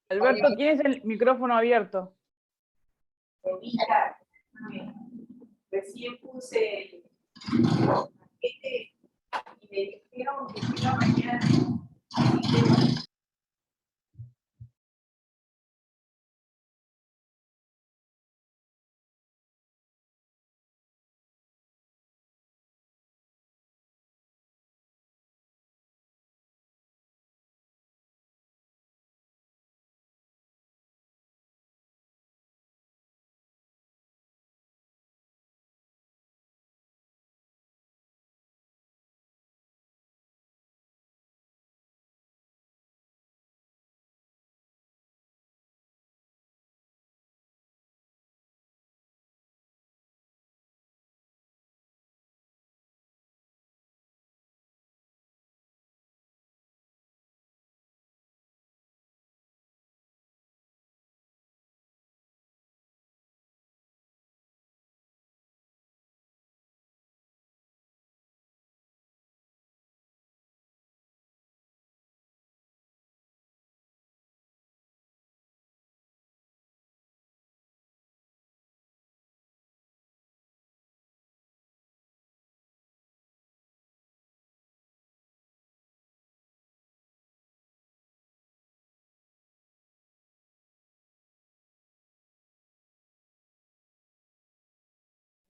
Alberto, ¿tienes el micrófono abierto? Recién puse el paquete y me dijeron que llega mañana.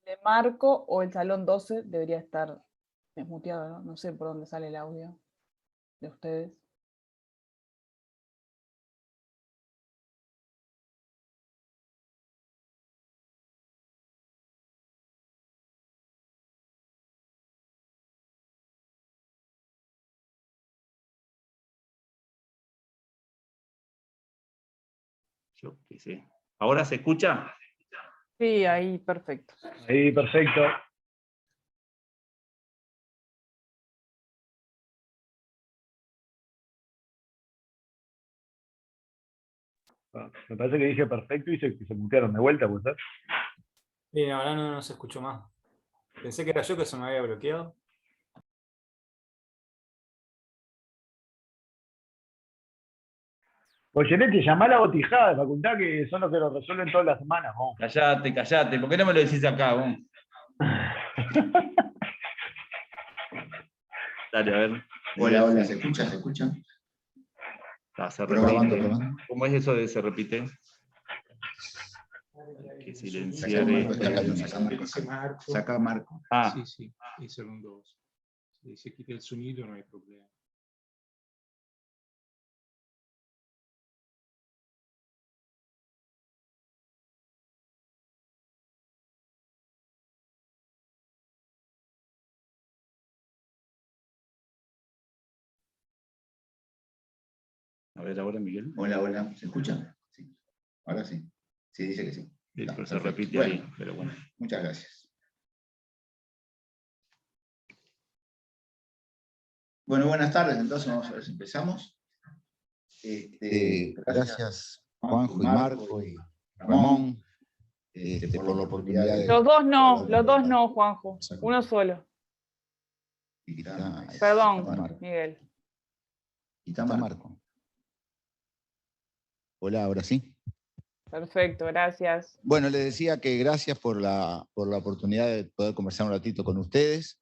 De Marco o el salón 12 debería estar desmuteado, ¿no? No sé por dónde sale el audio de ustedes. Yo qué sé. ¿Ahora se escucha? Sí, ahí, perfecto. Ahí, perfecto. Me parece que dije perfecto y se mutearon de vuelta, ¿puede ser? Bien, ahora no se escuchó más. Pensé que era yo que se me había bloqueado. Goyeneche, llamá a la botijada de facultad, que son los que lo resuelven todas las semanas, ¿no? Callate, callate. ¿Por qué no me lo decís acá, vos? Dale, a ver. Hola, hola, ¿se escucha? ¿Se escucha? Ah, se Probando, repite. probando. ¿Cómo es eso de se repite? Que silenciar Saca Saca Marco. Ah, Sì, sì, il salone 2. Se si quita il sonido non hai problema. a ver ahora, Miguel. Hola, hola, ¿se escucha? Sí. Ahora sí. Sí, dice que sí. Sí, Está, pero se perfecto. repite Bueno, ahí, pero bueno. muchas gracias. Bueno, buenas tardes, entonces vamos a ver si empezamos. Gracias Juanjo y Marco y Ramón por la oportunidad de... Los dos no, Juanjo. Uno solo. Perdón, Miguel. Y está Marco. Hola, ahora sí. Perfecto, gracias. Bueno, les decía que gracias por la oportunidad de poder conversar un ratito con ustedes.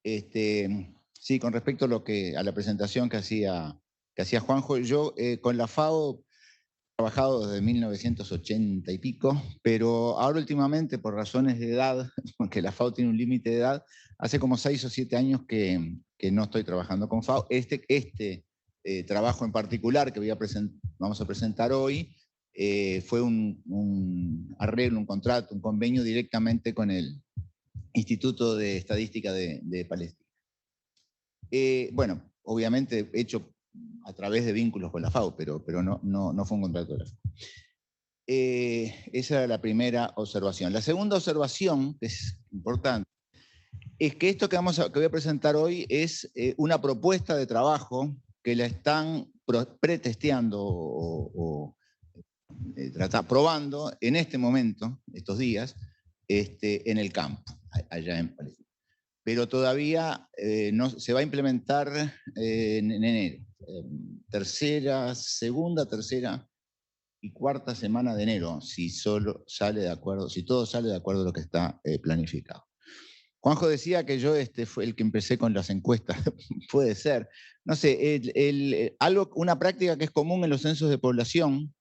Sí, con respecto a la presentación que hacía Juanjo, yo con la FAO trabajado desde 1980 y pico, pero ahora últimamente, por razones de edad, porque la FAO tiene un límite de edad, hace como 6 o 7 años que no estoy trabajando con FAO. Este trabajo en particular que vamos a presentar hoy fue un arreglo, un contrato, un convenio directamente con el Instituto de Estadística de Palestina. Bueno, obviamente hecho a través de vínculos con la FAO, pero no fue un contrato de la FAO. Esa era la primera observación. La segunda observación, que es importante, es que esto que voy a presentar hoy es una propuesta de trabajo que la están pretesteando o probando en este momento, estos días, en el campo, allá en Palestina. Pero todavía no, se va a implementar en enero. Segunda, tercera y cuarta semana de enero, si todo sale de acuerdo a lo que está planificado. Juanjo decía que yo fue el que empecé con las encuestas. Puede ser. No sé, una práctica que es común en los censos de población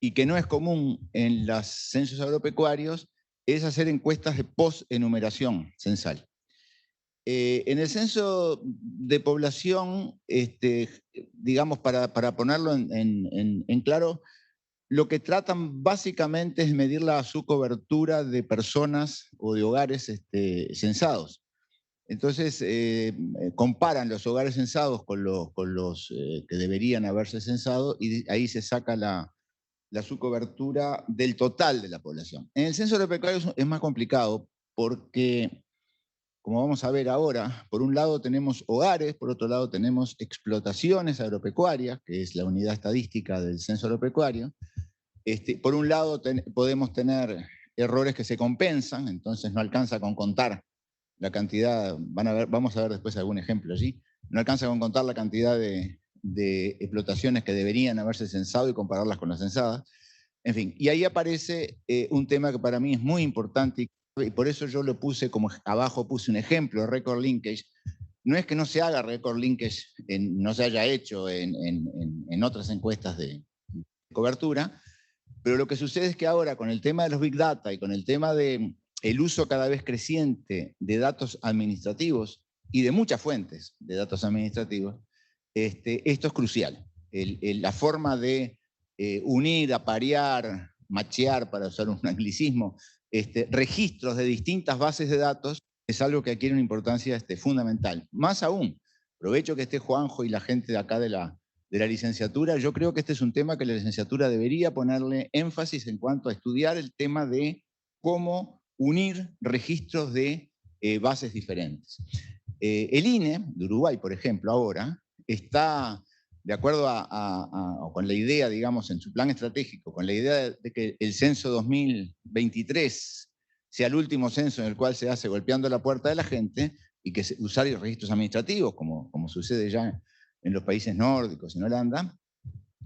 y que no es común en los censos agropecuarios es hacer encuestas de post-enumeración censal. En el censo de población, digamos, para ponerlo en claro, lo que tratan básicamente es medir su cobertura de personas o de hogares censados. Entonces, comparan los hogares censados con los que deberían haberse censado y ahí se saca la subcobertura del total de la población. En el censo agropecuario es más complicado porque, como vamos a ver ahora, por un lado tenemos hogares, por otro lado tenemos explotaciones agropecuarias, que es la unidad estadística del censo agropecuario. Por un lado podemos tener errores que se compensan, entonces no alcanza con contar la cantidad, vamos a ver después algún ejemplo allí, no alcanza con contar la cantidad de explotaciones que deberían haberse censado y compararlas con las censadas. En fin, y ahí aparece un tema que para mí es muy importante y por eso yo lo puse como abajo, puse un ejemplo, record linkage. No es que no se haga record linkage, no se haya hecho en otras encuestas de cobertura, pero lo que sucede es que ahora con el tema de los Big Data y con el tema del uso cada vez creciente de datos administrativos y de muchas fuentes de datos administrativos, esto es crucial. La forma de unir, aparear, machear, para usar un anglicismo, registros de distintas bases de datos es algo que adquiere una importancia fundamental. Más aún, aprovecho que esté Juanjo y la gente de acá de la licenciatura, yo creo que este es un tema que la licenciatura debería ponerle énfasis en cuanto a estudiar el tema de cómo unir registros de bases diferentes. El INE de Uruguay, por ejemplo, ahora está, de acuerdo con la idea, digamos, en su plan estratégico, con la idea de que el censo 2023 sea el último censo en el cual se hace golpeando la puerta de la gente y que usar registros administrativos, como sucede ya en los países nórdicos, en Holanda,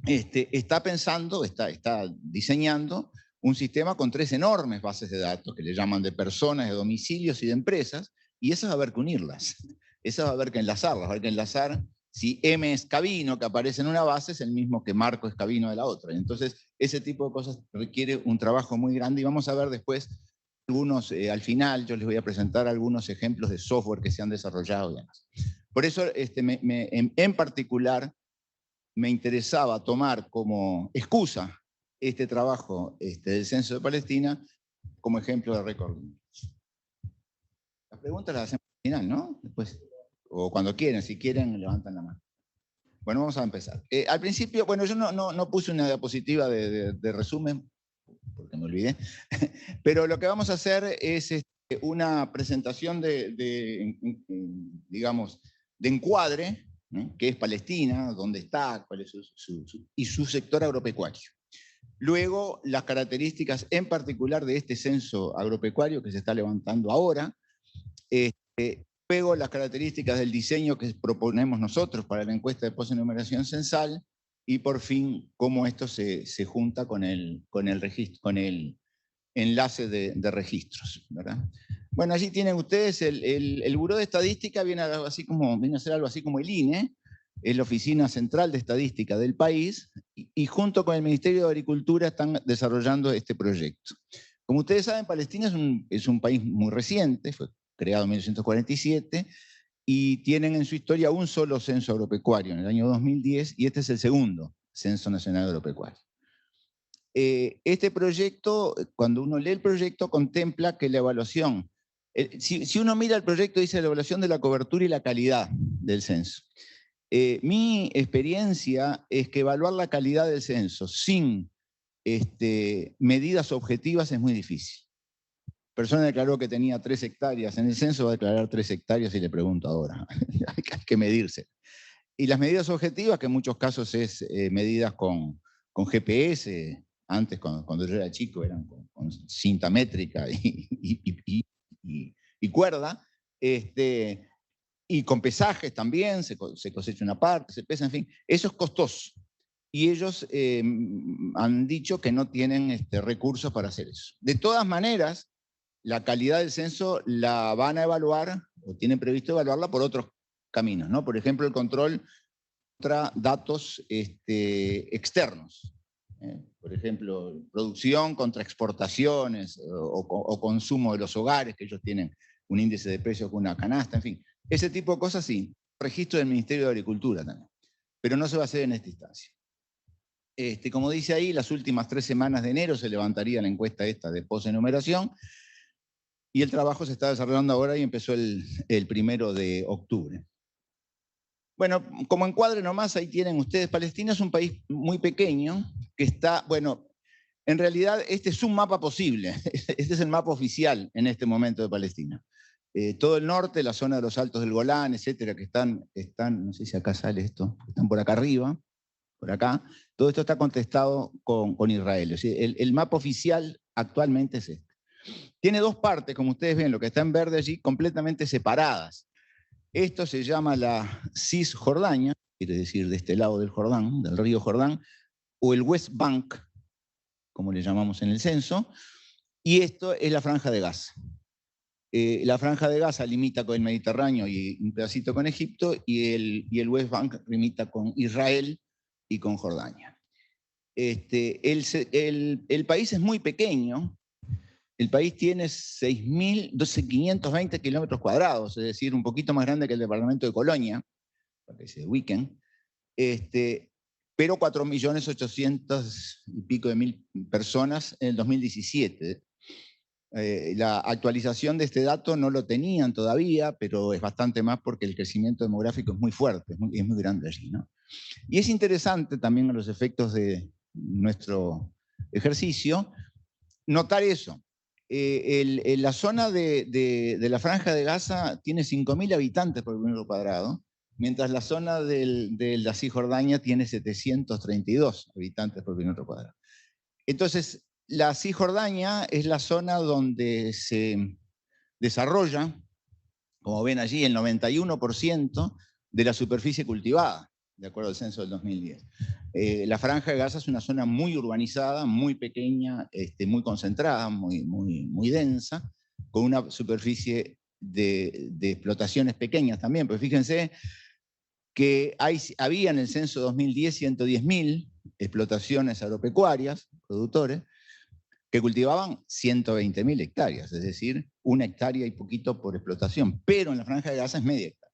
está pensando, está diseñando un sistema con 3 enormes bases de datos que le llaman de personas, de domicilios y de empresas, y esas va a haber que unirlas, esas va a haber que enlazarlas, va a haber que enlazar. Si M Escabino, que aparece en una base, es el mismo que Marco Escabino de la otra. Entonces, ese tipo de cosas requiere un trabajo muy grande y vamos a ver después algunos, al final yo les voy a presentar algunos ejemplos de software que se han desarrollado y demás. Por eso, en particular, me interesaba tomar como excusa este trabajo del Censo de Palestina como ejemplo de record. Las preguntas las hacemos al final, ¿no? Después, o cuando quieren, si quieren, levantan la mano. Bueno, vamos a empezar. Al principio, bueno, yo no puse una diapositiva de resumen, porque me olvidé, pero lo que vamos a hacer es una presentación digamos, de encuadre, ¿no? Que es Palestina, dónde está, cuál es su sector agropecuario. Luego, las características en particular de este censo agropecuario que se está levantando ahora. Luego, las características del diseño que proponemos nosotros para la encuesta de postenumeración censal. Y por fin, cómo esto se junta con el enlace de registros, ¿verdad? Bueno, allí tienen ustedes el Buró de Estadística, viene a ser algo así como el INE, es la oficina central de estadística del país, y junto con el Ministerio de Agricultura están desarrollando este proyecto. Como ustedes saben, Palestina es un país muy reciente, fue creado en 1947, y tienen en su historia un solo censo agropecuario, en el año 2010, y este es el segundo Censo Nacional Agropecuario. Este proyecto, cuando uno lee el proyecto, contempla que la evaluación, si uno mira el proyecto, dice la evaluación de la cobertura y la calidad del censo. Mi experiencia es que evaluar la calidad del censo sin medidas objetivas es muy difícil. Persona declaró que tenía 3 hectáreas en el censo, va a declarar 3 hectáreas y le pregunto ahora. Hay que medirse. Y las medidas objetivas, que en muchos casos es medidas con GPS, antes cuando yo era chico eran con cinta métrica y cuerda, y con pesajes también, se cosecha una parte, se pesa, en fin, eso es costoso. Y ellos han dicho que no tienen recursos para hacer eso. De todas maneras, la calidad del censo la van a evaluar, o tienen previsto evaluarla por otros caminos, ¿no? Por ejemplo, el control contra datos externos. Por ejemplo, producción contra exportaciones o consumo de los hogares, que ellos tienen un índice de precios con una canasta, en fin. Ese tipo de cosas sí. Registro del Ministerio de Agricultura también. Pero no se va a hacer en esta instancia. Como dice ahí, las últimas 3 semanas de enero se levantaría la encuesta esta de posenumeración, y el trabajo se está desarrollando ahora y empezó el 1 de octubre. Bueno, como encuadre nomás, ahí tienen ustedes, Palestina es un país muy pequeño, que está, bueno, en realidad este es un mapa posible, este es el mapa oficial en este momento de Palestina. Todo el norte, la zona de los Altos del Golán, etcétera, que están, no sé si acá sale esto, están por acá arriba, por acá, todo esto está contestado con Israel. O sea, el mapa oficial actualmente es este. Tiene 2 partes, como ustedes ven, lo que está en verde allí, completamente separadas. Esto se llama la Cisjordania, quiere decir de este lado del Jordán, del río Jordán, o el West Bank, como le llamamos en el censo, y esto es la Franja de Gaza. La Franja de Gaza limita con el Mediterráneo y un pedacito con Egipto, y el West Bank limita con Israel y con Jordania. El país es muy pequeño. El país tiene 6.520 kilómetros cuadrados, es decir, un poquito más grande que el departamento de Colonia, para que se ubiquen, pero 4.800.000 y pico de personas en el 2017. La actualización de este dato no lo tenían todavía, pero es bastante más porque el crecimiento demográfico es muy fuerte, es muy grande allí, ¿no? Y es interesante también a los efectos de nuestro ejercicio notar eso. La zona de la Franja de Gaza tiene 5.000 habitantes por kilómetro cuadrado, mientras la zona de la Cisjordania tiene 732 habitantes por kilómetro cuadrado. Entonces, la Cisjordania es la zona donde se desarrolla, como ven allí, el 91% de la superficie cultivada, de acuerdo al censo del 2010. La Franja de Gaza es una zona muy urbanizada, muy pequeña, muy concentrada, muy densa, con una superficie de explotaciones pequeñas también. Pues fíjense que había en el censo 2010 110.000 explotaciones agropecuarias, productores, que cultivaban 120.000 hectáreas, es decir, 1 hectárea y poquito por explotación, pero en la Franja de Gaza es media hectárea.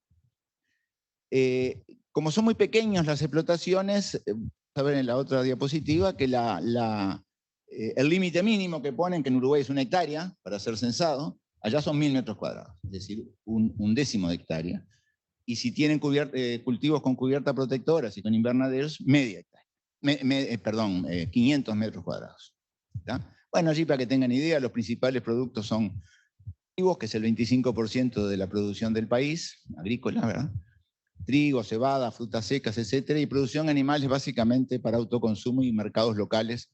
Como son muy pequeñas las explotaciones, vamos a ver en la otra diapositiva que el límite mínimo que ponen, que en Uruguay es 1 hectárea para ser censado, allá son 1.000 metros cuadrados, es decir, un décimo de hectárea. Y si tienen cultivos con cubierta protectora y con invernaderos, media hectárea. 500 metros cuadrados. ¿Está? Bueno, allí para que tengan idea, los principales productos son cultivos, que es el 25% de la producción del país, agrícola, ¿verdad? Trigo, cebada, frutas secas, etcétera, y producción animales básicamente para autoconsumo y mercados locales,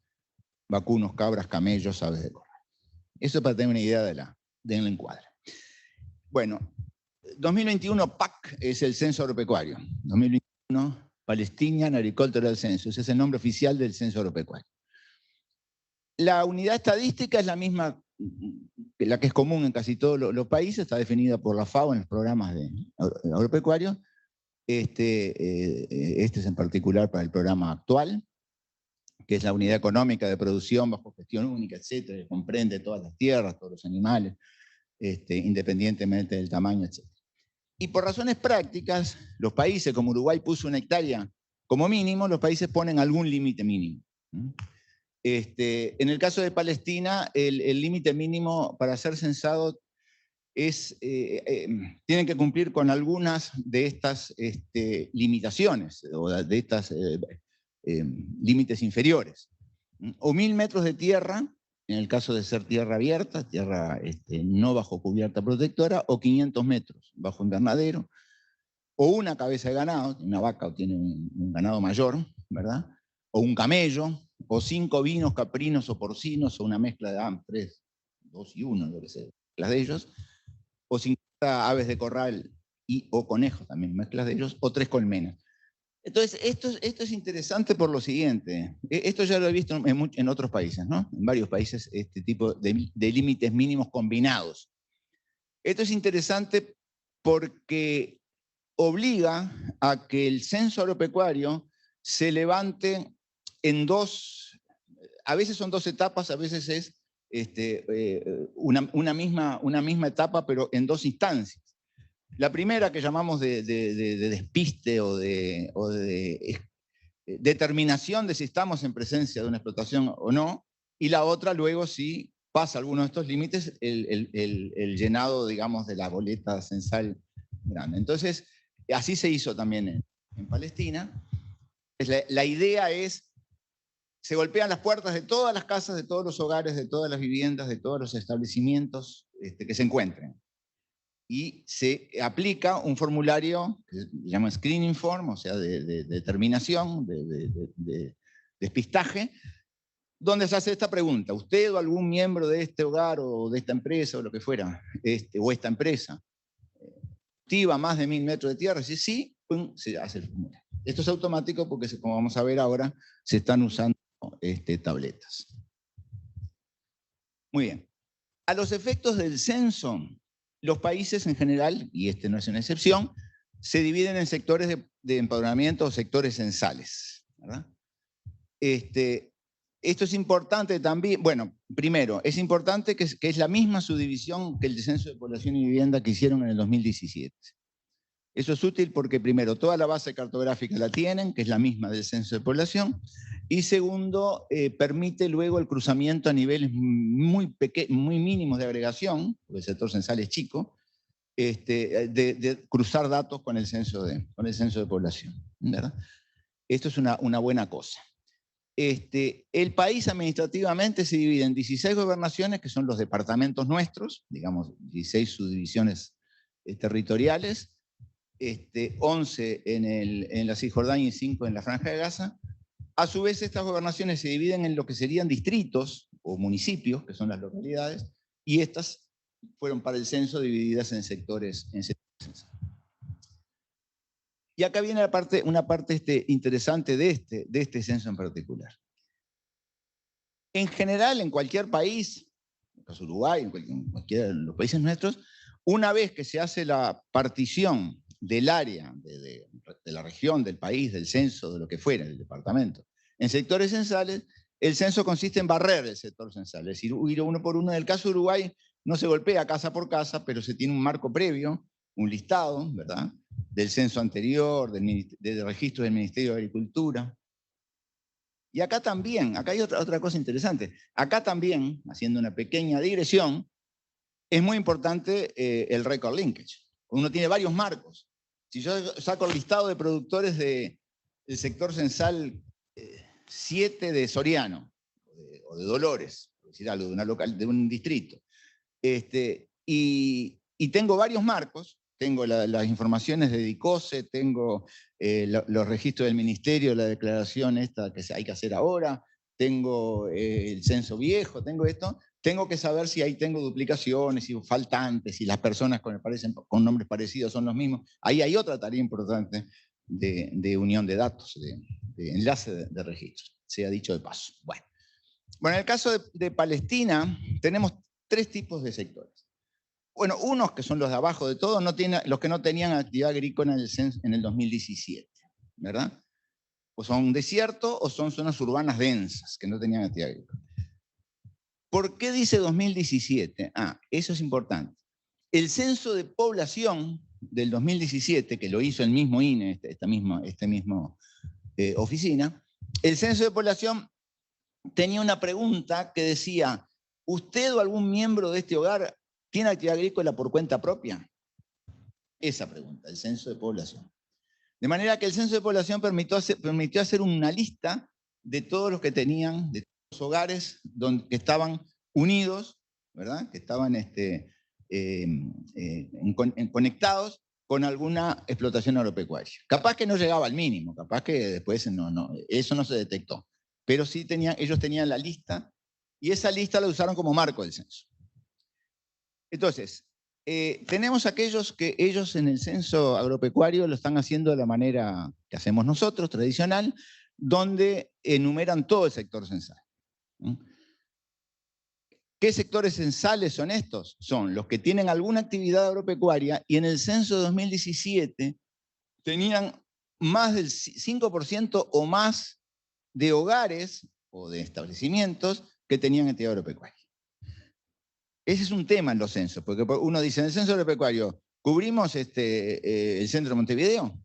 vacunos, cabras, camellos, aves de corral. Eso para tener una idea del encuadre. Bueno, 2021 PAC es el censo agropecuario. 2021 Palestinian Agricultural Census, ese es el nombre oficial del censo agropecuario. La unidad estadística es la misma, la que es común en casi todos los países, está definida por la FAO en los programas agropecuarios. Este es en particular para el programa actual. que es la unidad económica de producción bajo gestión única, etcétera, que comprende todas las tierras, todos los animales, independientemente del tamaño, etcétera. Y por razones prácticas, los países, como Uruguay puso 1 hectárea como mínimo, los países ponen algún límite mínimo. En el caso de Palestina, el límite mínimo para ser censado tienen que cumplir con algunas de estas limitaciones, o de estas límites inferiores. O 1000 metros de tierra, en el caso de ser tierra abierta, tierra no bajo cubierta protectora, o 500 metros bajo invernadero, o una cabeza de ganado, una vaca o tiene un ganado mayor, ¿verdad? O un camello, o 5 vinos caprinos o porcinos, o una mezcla de 3, 2 y 1, lo que sea, mezclas de ellos, o 50 aves de corral o conejos también, mezclas de ellos, o 3 colmenas. Entonces, esto es interesante por lo siguiente. Esto ya lo he visto en otros países, ¿no? En varios países, este tipo de límites mínimos combinados. Esto es interesante porque obliga a que el censo agropecuario se levante en a veces son 2 etapas, a veces es una misma etapa, pero en 2 instancias. La primera, que llamamos de despiste o de determinación de si estamos en presencia de una explotación o no, y la otra luego, si pasa alguno de estos límites, el llenado, digamos, de la boleta censal grande. Entonces, así se hizo también en Palestina. La idea es, se golpean las puertas de todas las casas, de todos los hogares, de todas las viviendas, de todos los establecimientos que se encuentren. Y se aplica un formulario que se llama Screening Form, o sea, de determinación, de despistaje, donde se hace esta pregunta: ¿usted o algún miembro de este hogar o de esta empresa o lo que fuera, o esta empresa, cultiva más de 1000 metros de tierra? Si sí, pum, se hace el formulario. Esto es automático porque, como vamos a ver ahora, se están usando tabletas. Muy bien. A los efectos del censo, los países en general, y este no es una excepción, se dividen en sectores de empadronamiento o sectores censales, ¿verdad? Esto es importante también. Bueno, primero, es importante que es la misma subdivisión que el Censo de Población y Vivienda que hicieron en el 2017. Eso es útil porque, primero, toda la base cartográfica la tienen, que es la misma del Censo de Población, y segundo, permite luego el cruzamiento a niveles muy mínimos de agregación, porque el sector censal es chico, de cruzar datos con el censo de población, ¿verdad? Esto es una buena cosa. El país administrativamente se divide en 16 gobernaciones, que son los departamentos nuestros, digamos, 16 subdivisiones territoriales, 11 en la Cisjordania y 5 en la Franja de Gaza. A su vez, estas gobernaciones se dividen en lo que serían distritos o municipios, que son las localidades, y estas fueron para el censo divididas en sectores. Y acá viene una parte interesante de este censo en particular. En general, en cualquier país, en el caso de Uruguay, en cualquiera de los países nuestros, una vez que se hace la partición del área, de la región, del país, del censo, de lo que fuera, del departamento, en sectores censales, el censo consiste en barrer el sector censal, es decir, ir uno por uno. En el caso de Uruguay no se golpea casa por casa, pero se tiene un marco previo, un listado, ¿verdad?, del censo anterior, del registro del Ministerio de Agricultura. Y acá también, acá hay otra cosa interesante, acá también, haciendo una pequeña digresión, es muy importante el record linkage. Uno tiene varios marcos. Si yo saco el listado de productores del sector censal 7 de Soriano, o de Dolores, por decir algo, de un distrito, y tengo varios marcos, tengo las informaciones de DICOSE, tengo los registros del ministerio, la declaración esta que hay que hacer ahora, tengo el censo viejo, tengo esto. Tengo que saber si ahí tengo duplicaciones, si faltantes, si las personas con nombres parecidos son los mismos. Ahí hay otra tarea importante de unión de datos, de enlace de registros, sea dicho de paso. Bueno, en el caso de Palestina tenemos 3 tipos de sectores. Bueno, unos que son los de abajo de todo, los que no tenían actividad agrícola en el 2017, ¿verdad? o son desiertos o son zonas urbanas densas que no tenían actividad agrícola. ¿Por qué dice 2017? Eso es importante. El censo de población del 2017, que lo hizo el mismo INE, esta misma oficina, el censo de población tenía una pregunta que decía, ¿usted o algún miembro de este hogar tiene actividad agrícola por cuenta propia? Esa pregunta, el censo de población. De manera que el censo de población permitió hacer una lista de todos los que tenían, de todos los hogares que estaban unidos, ¿verdad? Que estaban conectados con alguna explotación agropecuaria. Capaz que no llegaba al mínimo, capaz que después eso no se detectó. Pero sí ellos tenían la lista, y esa lista la usaron como marco del censo. Entonces, tenemos aquellos que ellos en el censo agropecuario lo están haciendo de la manera que hacemos nosotros, tradicional, donde enumeran todo el sector censal. ¿Qué sectores censales son estos? Son los que tienen alguna actividad agropecuaria y en el censo de 2017 tenían más del 5% o más de hogares o de establecimientos que tenían actividad agropecuaria. Ese es un tema en los censos, porque uno dice, en el censo agropecuario, ¿cubrimos el centro de Montevideo?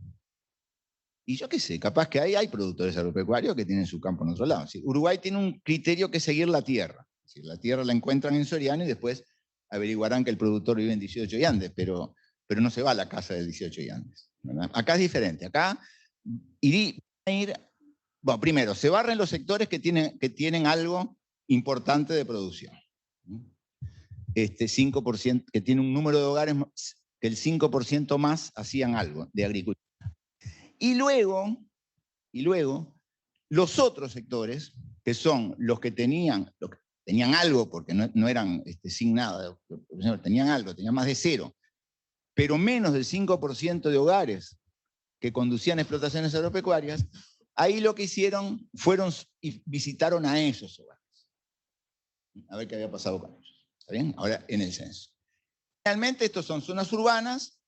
Y yo qué sé, capaz que hay productores agropecuarios que tienen su campo en otro lado. ¿Sí? Uruguay tiene un criterio que es seguir la tierra. ¿Sí? La tierra la encuentran en Soriano y después averiguarán que el productor vive en 18 y Andes, pero no se va a la casa de 18 y Andes, ¿verdad? Acá es diferente. Acá bueno, primero, se barren los sectores que tienen algo importante de producción. 5%, que tiene un número de hogares que el 5% más hacían algo de agricultura. Y luego, los otros sectores, que son los que tenían algo, porque no eran sin nada, tenían algo, tenían más de cero, pero menos del 5% de hogares que conducían explotaciones agropecuarias, ahí lo que hicieron fueron y visitaron a esos hogares. A ver qué había pasado con ellos. ¿Está bien? Ahora en el censo. Realmente estos son zonas urbanas,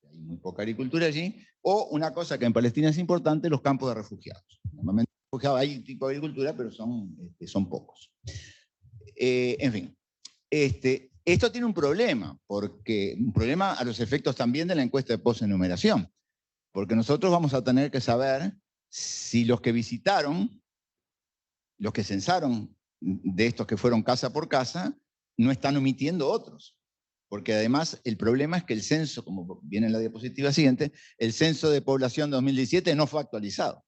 hay muy poca agricultura allí, o una cosa que en Palestina es importante, los campos de refugiados. Normalmente hay un tipo de agricultura, pero son pocos. En fin, esto tiene un problema a los efectos también de la encuesta de postenumeración, porque nosotros vamos a tener que saber si los que visitaron, los que censaron de estos que fueron casa por casa, no están omitiendo otros. Porque además el problema es que el censo, como viene en la diapositiva siguiente, el censo de población 2017 no fue actualizado.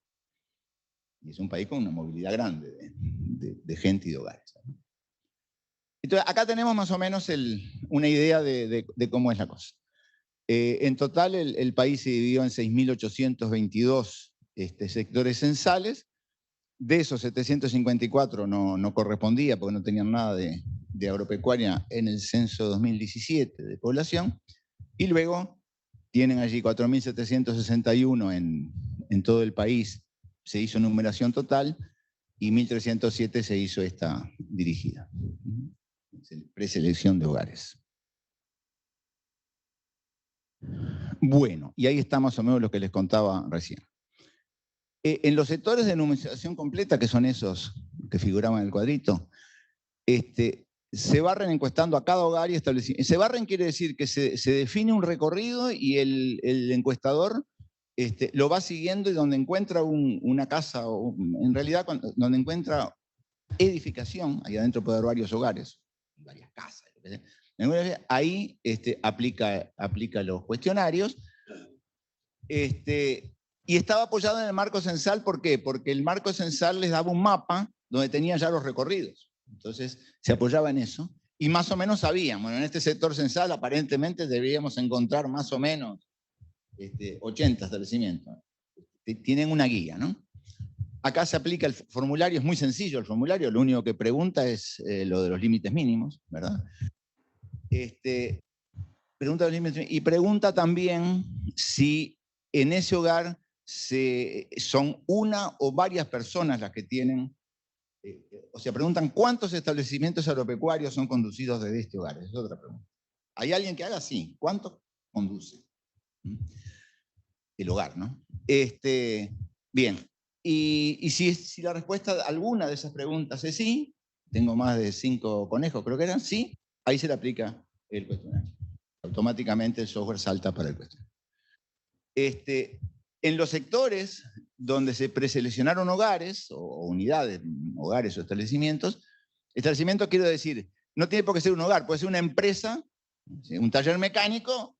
Y es un país con una movilidad grande de gente y de hogares. Entonces, acá tenemos más o menos una idea de cómo es la cosa. En total, el país se dividió en 6.822 sectores censales. De esos 754 no correspondía porque no tenían nada de agropecuaria en el censo 2017 de población. Y luego tienen allí 4.761 en todo el país. Se hizo numeración total y 1.307 se hizo esta dirigida. Preselección de hogares. Bueno, y ahí está más o menos lo que les contaba recién. En los sectores de numeración completa, que son esos que figuraban en el cuadrito, se barren encuestando a cada hogar y establecimiento. Se barren quiere decir que se define un recorrido y el encuestador lo va siguiendo y donde encuentra una casa, o en realidad donde encuentra edificación, ahí adentro puede haber varios hogares, varias casas, ahí aplica los cuestionarios. Y estaba apoyado en el marco censal, ¿por qué? Porque el marco censal les daba un mapa donde tenían ya los recorridos. Entonces se apoyaba en eso y más o menos sabían, bueno, en este sector censal aparentemente deberíamos encontrar más o menos 80 establecimientos. Tienen una guía, ¿no? Acá se aplica el formulario, es muy sencillo el formulario, lo único que pregunta es lo de los límites mínimos, ¿verdad? Pregunta los límites y pregunta también si en ese hogar son una o varias personas las que tienen, o sea, preguntan cuántos establecimientos agropecuarios son conducidos desde este hogar. Esa es otra pregunta. ¿Hay alguien que haga así? ¿Cuántos conduce? El hogar, ¿no? Bien, Y si la respuesta a alguna de esas preguntas es sí, tengo más de 5 conejos, creo que eran, sí, ahí se le aplica el cuestionario. Automáticamente el software salta para el cuestionario. En los sectores donde se preseleccionaron hogares o unidades, hogares o establecimientos quiero decir, no tiene por qué ser un hogar, puede ser una empresa, un taller mecánico,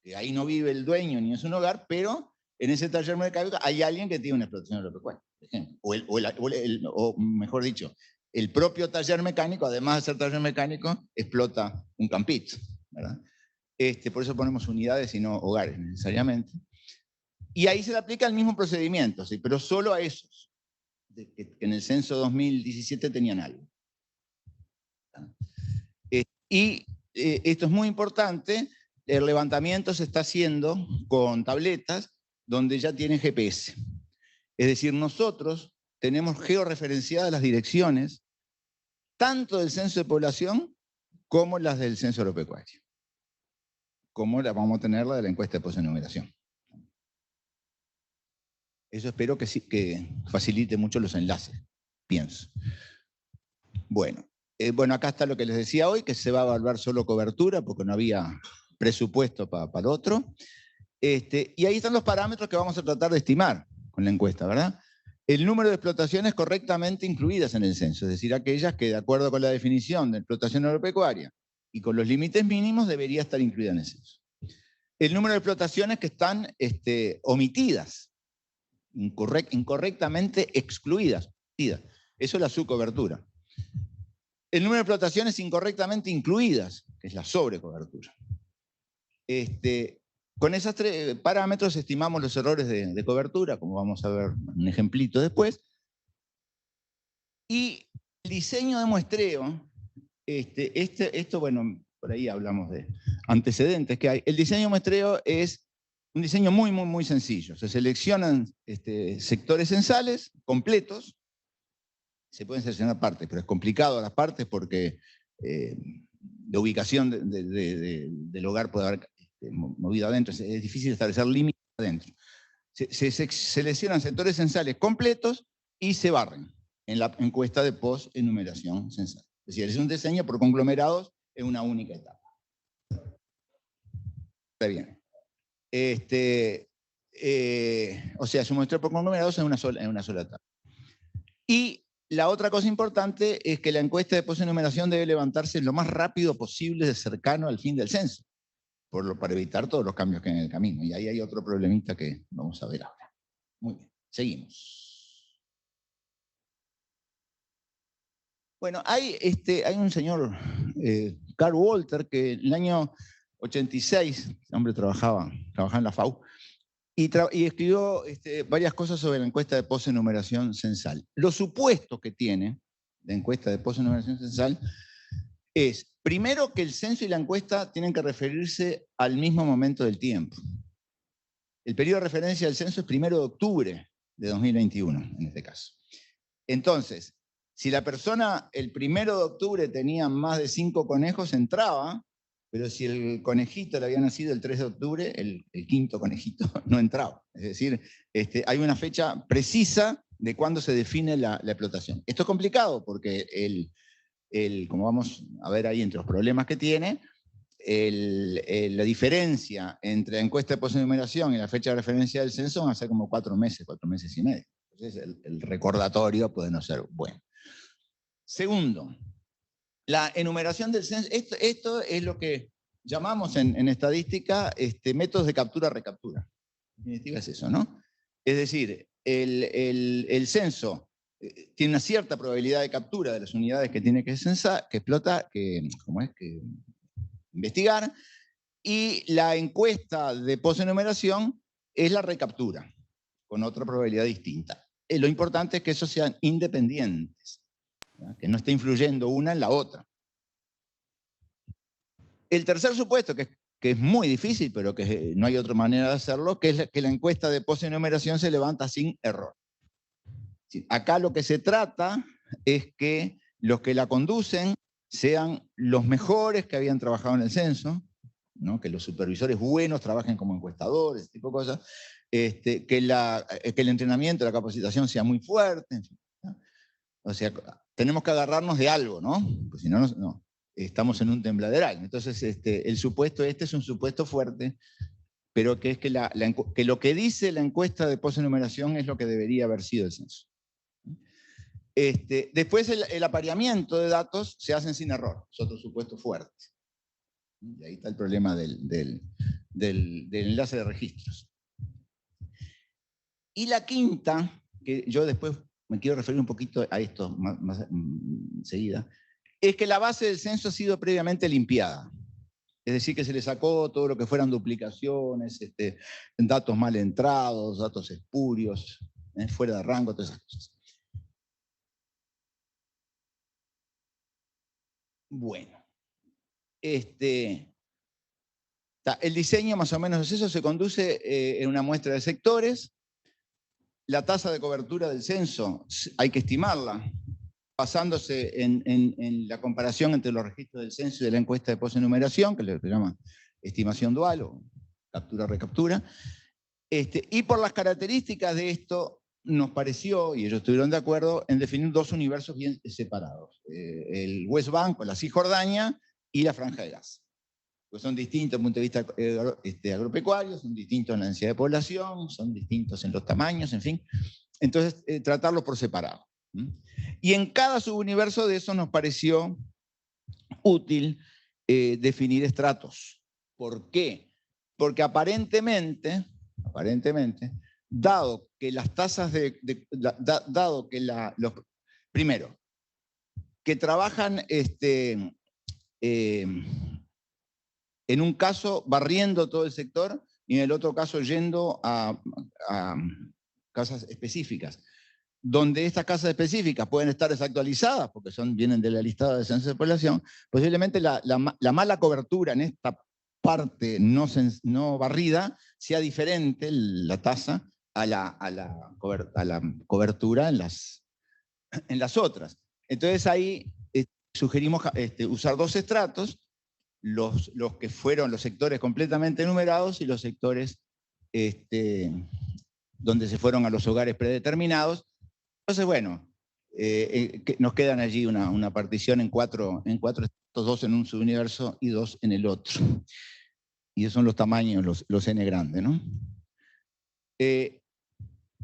que ahí no vive el dueño ni es un hogar, pero en ese taller mecánico hay alguien que tiene una explotación agropecuaria, por ejemplo. O mejor dicho, el propio taller mecánico, además de ser taller mecánico, explota un campito, ¿verdad? Por eso ponemos unidades y no hogares necesariamente. Y ahí se le aplica el mismo procedimiento, ¿sí? Pero solo a esos, que en el censo 2017 tenían algo. Esto es muy importante, el levantamiento se está haciendo con tabletas donde ya tienen GPS. Es decir, nosotros tenemos georreferenciadas las direcciones, tanto del censo de población como las del censo agropecuario. Como la vamos a tener la de la encuesta de posenumeración. Eso espero que facilite mucho los enlaces, pienso. Bueno, acá está lo que les decía hoy, que se va a evaluar solo cobertura, porque no había presupuesto para el otro. Y ahí están los parámetros que vamos a tratar de estimar con la encuesta, ¿verdad? El número de explotaciones correctamente incluidas en el censo, es decir, aquellas que de acuerdo con la definición de explotación agropecuaria y con los límites mínimos debería estar incluida en el censo. El número de explotaciones que están omitidas, incorrectamente excluidas. Eso es la subcobertura. El número de explotaciones incorrectamente incluidas, que es la sobrecobertura. Con esos 3 parámetros estimamos los errores de cobertura, como vamos a ver un ejemplito después. Y el diseño de muestreo, esto, bueno, por ahí hablamos de antecedentes que hay. El diseño de muestreo es un diseño muy, muy, muy sencillo. Se seleccionan sectores censales completos. Se pueden seleccionar partes, pero es complicado las partes porque la ubicación del hogar puede haber movido adentro. Es difícil establecer límites adentro. Se seleccionan sectores censales completos y se barren en la encuesta de post-enumeración censal. Es decir, es un diseño por conglomerados en una única etapa. Está bien. O sea, es un muestreo por conglomerados en una sola etapa. Y la otra cosa importante es que la encuesta de posenumeración debe levantarse lo más rápido posible, de cercano al fin del censo, para evitar todos los cambios que hay en el camino. Y ahí hay otro problemita que vamos a ver ahora. Muy bien, seguimos. Bueno, hay un señor, Carl Walter, que en el año 86, el hombre trabajaba en la FAU, y escribió varias cosas sobre la encuesta de posenumeración censal. Los supuestos que tiene la encuesta de posenumeración censal es, primero, que el censo y la encuesta tienen que referirse al mismo momento del tiempo. El periodo de referencia del censo es 1 de octubre de 2021, en este caso. Entonces, si la persona el 1 de octubre tenía más de 5 conejos, entraba, pero si el conejito le había nacido el 3 de octubre, el 5.º conejito no entraba. Es decir, hay una fecha precisa de cuándo se define la explotación. Esto es complicado porque, como vamos a ver ahí entre los problemas que tiene, la diferencia entre la encuesta de posenumeración y la fecha de referencia del censo van a ser como 4 meses y medio. Entonces el recordatorio puede no ser bueno. Segundo, la enumeración del censo. Esto es lo que llamamos en estadística métodos de captura-recaptura. En definitiva es eso, ¿no? Es decir, el censo tiene una cierta probabilidad de captura de las unidades que tiene que censar, que investigar, y la encuesta de posenumeración es la recaptura, con otra probabilidad distinta. Lo importante es que esos sean independientes, ¿verdad? Que no esté influyendo una en la otra. El tercer supuesto, que es muy difícil, pero que no hay otra manera de hacerlo, que es que la encuesta de posenumeración se levanta sin error. Acá lo que se trata es que los que la conducen sean los mejores que habían trabajado en el censo, ¿no? Que los supervisores buenos trabajen como encuestadores, ese tipo de cosas, que el entrenamiento, la capacitación sea muy fuerte, en fin, ¿no? O sea, tenemos que agarrarnos de algo, ¿no? Pues si no, no, estamos en un tembladeral. Entonces, el supuesto es un supuesto fuerte, pero que es que lo que dice la encuesta de posenumeración es lo que debería haber sido el censo. Después el apareamiento de datos se hacen sin error, es otro supuesto fuerte. Y ahí está el problema del enlace de registros. Y la quinta, que yo después me quiero referir un poquito a esto más enseguida, es que la base del censo ha sido previamente limpiada. Es decir, que se le sacó todo lo que fueran duplicaciones, datos mal entrados, datos espurios, fuera de rango, todas esas cosas. Bueno, el diseño más o menos es eso, se conduce en una muestra de sectores. La tasa de cobertura del censo hay que estimarla, basándose en la comparación entre los registros del censo y de la encuesta de posenumeración, que se llama estimación dual o captura-recaptura. Y por las características de esto, nos pareció, y ellos estuvieron de acuerdo, en definir dos universos bien separados. El West Bank, o la Cisjordania, y la Franja de Gaza. Pues son distintos desde el punto de vista agropecuario, son distintos en la densidad de población, son distintos en los tamaños, en fin. Entonces, tratarlos por separado. Y en cada subuniverso de eso nos pareció útil definir estratos. ¿Por qué? Porque aparentemente, dado que las tasas dado que primero, que trabajan en un caso barriendo todo el sector y en el otro caso yendo a casas específicas, donde estas casas específicas pueden estar desactualizadas porque vienen de la lista de censo de población, posiblemente la mala cobertura en esta parte no barrida sea diferente la tasa a la cobertura en las otras. Entonces ahí sugerimos usar dos estratos, los que fueron los sectores completamente enumerados y los sectores donde se fueron a los hogares predeterminados. Entonces, bueno, nos quedan allí una partición en cuatro estratos, dos en un subuniverso y dos en el otro. Y esos son los tamaños, los n grandes, ¿no?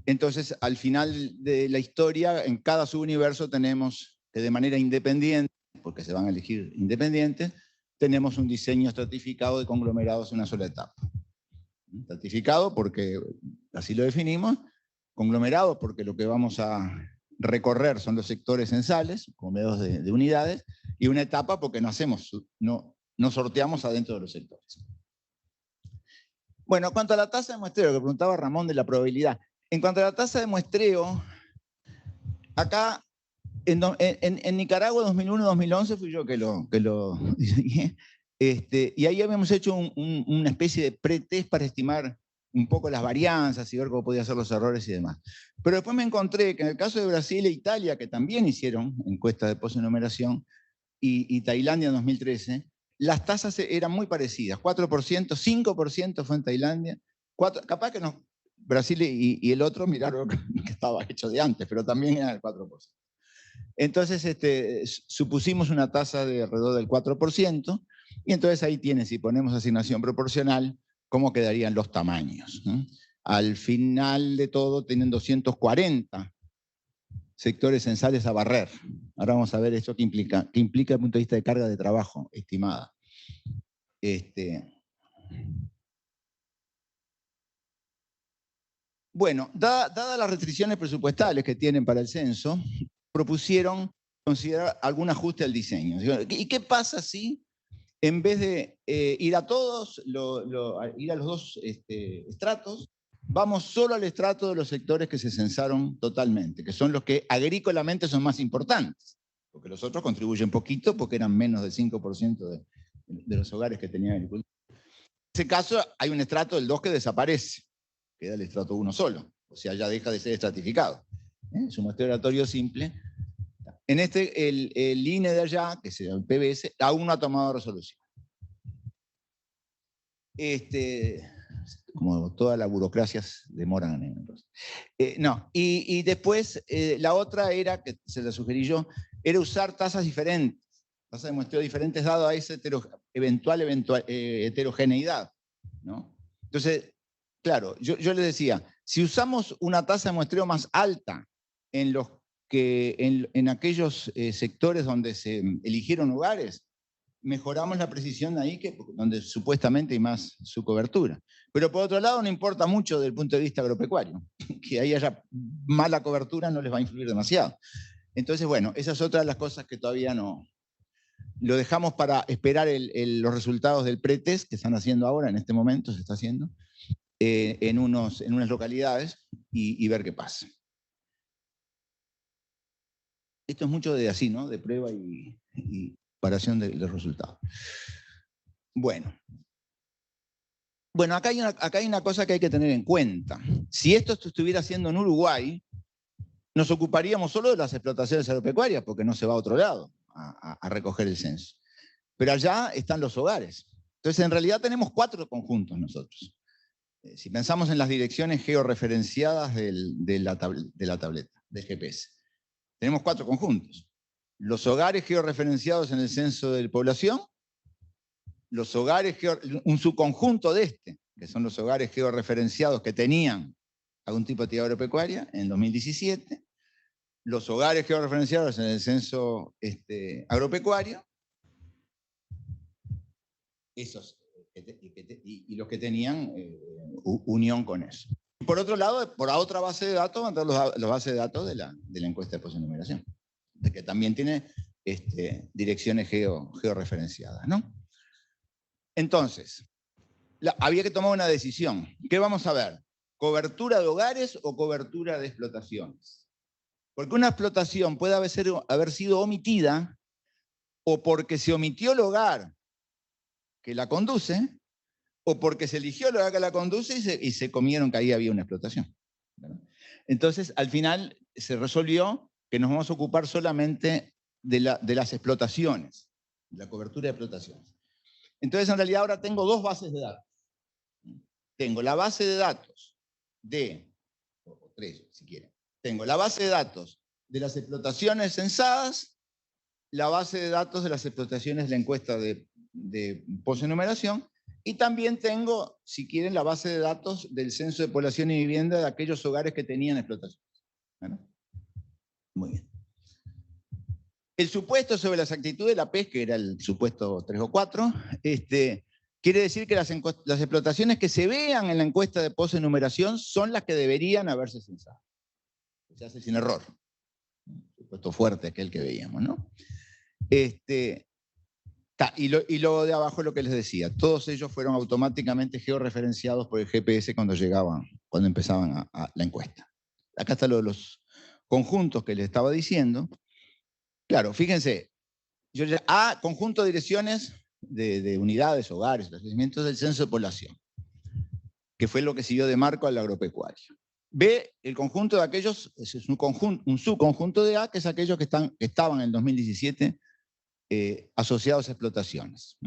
Entonces, al final de la historia, en cada subuniverso tenemos que de manera independiente, porque se van a elegir independientes, tenemos un diseño estratificado de conglomerados en una sola etapa. Estratificado porque así lo definimos, conglomerados porque lo que vamos a recorrer son los sectores censales, conglomerados de unidades, y una etapa porque no sorteamos adentro de los sectores. Bueno, en cuanto a la tasa de muestreo, que preguntaba Ramón de la probabilidad. En cuanto a la tasa de muestreo, acá en Nicaragua 2001-2011 fui yo que lo diseñé, y ahí habíamos hecho una especie de pretest para estimar un poco las varianzas y ver cómo podían ser los errores y demás. Pero después me encontré que en el caso de Brasil e Italia, que también hicieron encuestas de posenumeración, y Tailandia en 2013, las tasas eran muy parecidas, 4%, 5% fue en Tailandia, capaz que no, Brasil y el otro miraron que estaba hecho de antes, pero también era el 4%. Entonces supusimos una tasa de alrededor del 4%, y entonces ahí tiene, si ponemos asignación proporcional, cómo quedarían los tamaños, ¿no? Al final de todo tienen 240 sectores censales a barrer. Ahora vamos a ver esto qué implica desde el punto de vista de carga de trabajo estimada. Bueno, dadas las restricciones presupuestales que tienen para el censo, propusieron considerar algún ajuste al diseño. ¿Y qué pasa si en vez de ir a todos, ir a los dos estratos, vamos solo al estrato de los sectores que se censaron totalmente, que son los que agrícolamente son más importantes, porque los otros contribuyen poquito porque eran menos del 5% de los hogares que tenían agricultura. En ese caso hay un estrato del 2 que desaparece, queda el estrato 1 solo, o sea, ya deja de ser estratificado. Es un muestreo aleatorio simple. En el INE de allá, que es el PBS, aún no ha tomado resolución. Como todas las burocracias demoran. No, y después la otra era, que se la sugerí yo, era usar tasas diferentes, tasas de muestreo diferentes dado a esa eventual heterogeneidad, ¿no? Entonces, claro, yo les decía, si usamos una tasa de muestreo más alta en aquellos sectores donde se eligieron lugares, mejoramos la precisión ahí, donde supuestamente hay más su cobertura. Pero por otro lado, no importa mucho desde el punto de vista agropecuario. Que ahí haya mala cobertura no les va a influir demasiado. Entonces, bueno, esa es otra de las cosas que todavía no... Lo dejamos para esperar los resultados del pretest que están haciendo ahora, en este momento se está haciendo, en unas localidades, y ver qué pasa. Esto es mucho de así, ¿no? De prueba y comparación de los resultados. Bueno, acá hay una cosa que hay que tener en cuenta. Si esto se estuviera haciendo en Uruguay, nos ocuparíamos solo de las explotaciones agropecuarias, porque no se va a otro lado a recoger el censo. Pero allá están los hogares. Entonces, en realidad tenemos 4 conjuntos nosotros. Si pensamos en las direcciones georreferenciadas de la tableta, del GPS, tenemos 4 conjuntos. Los hogares georreferenciados en el censo de población, los hogares, un subconjunto de que son los hogares georreferenciados que tenían algún tipo de actividad agropecuaria en 2017, los hogares georreferenciados en el censo agropecuario, esos, y los que tenían unión con eso. Por otro lado, por otra base de datos, van a estar las bases de datos de la encuesta de posenumeración, que también tiene direcciones georreferenciadas, ¿no? Entonces, había que tomar una decisión. ¿Qué vamos a ver? ¿Cobertura de hogares o cobertura de explotaciones? Porque una explotación puede haber sido omitida o porque se omitió el hogar que la conduce, o porque se eligió el hogar que la conduce y se comieron que ahí había una explotación, ¿verdad? Entonces, al final se resolvió que nos vamos a ocupar solamente de las explotaciones, de la cobertura de explotaciones. Entonces, en realidad ahora tengo 2 bases de datos. Tengo la base de datos o 3 si quieren. Tengo la base de datos de las explotaciones censadas, la base de datos de las explotaciones de la encuesta de posenumeración, y también tengo, si quieren, la base de datos del censo de población y vivienda de aquellos hogares que tenían explotación. ¿Verdad? Muy bien. El supuesto sobre la exactitud de la PES, que era el supuesto 3 o 4, quiere decir que las explotaciones que se vean en la encuesta de posenumeración son las que deberían haberse censado. Se hace sin error. Supuesto fuerte aquel que veíamos, ¿no? Y lo de abajo es lo que les decía. Todos ellos fueron automáticamente georreferenciados por el GPS cuando empezaban la encuesta. Acá están los conjuntos que les estaba diciendo. Claro, fíjense, conjunto de direcciones de unidades, hogares, establecimientos del censo de población, que fue lo que siguió de marco al agropecuario. B, el conjunto de aquellos, es un subconjunto de A, que es aquellos que estaban en el 2017 asociados a explotaciones.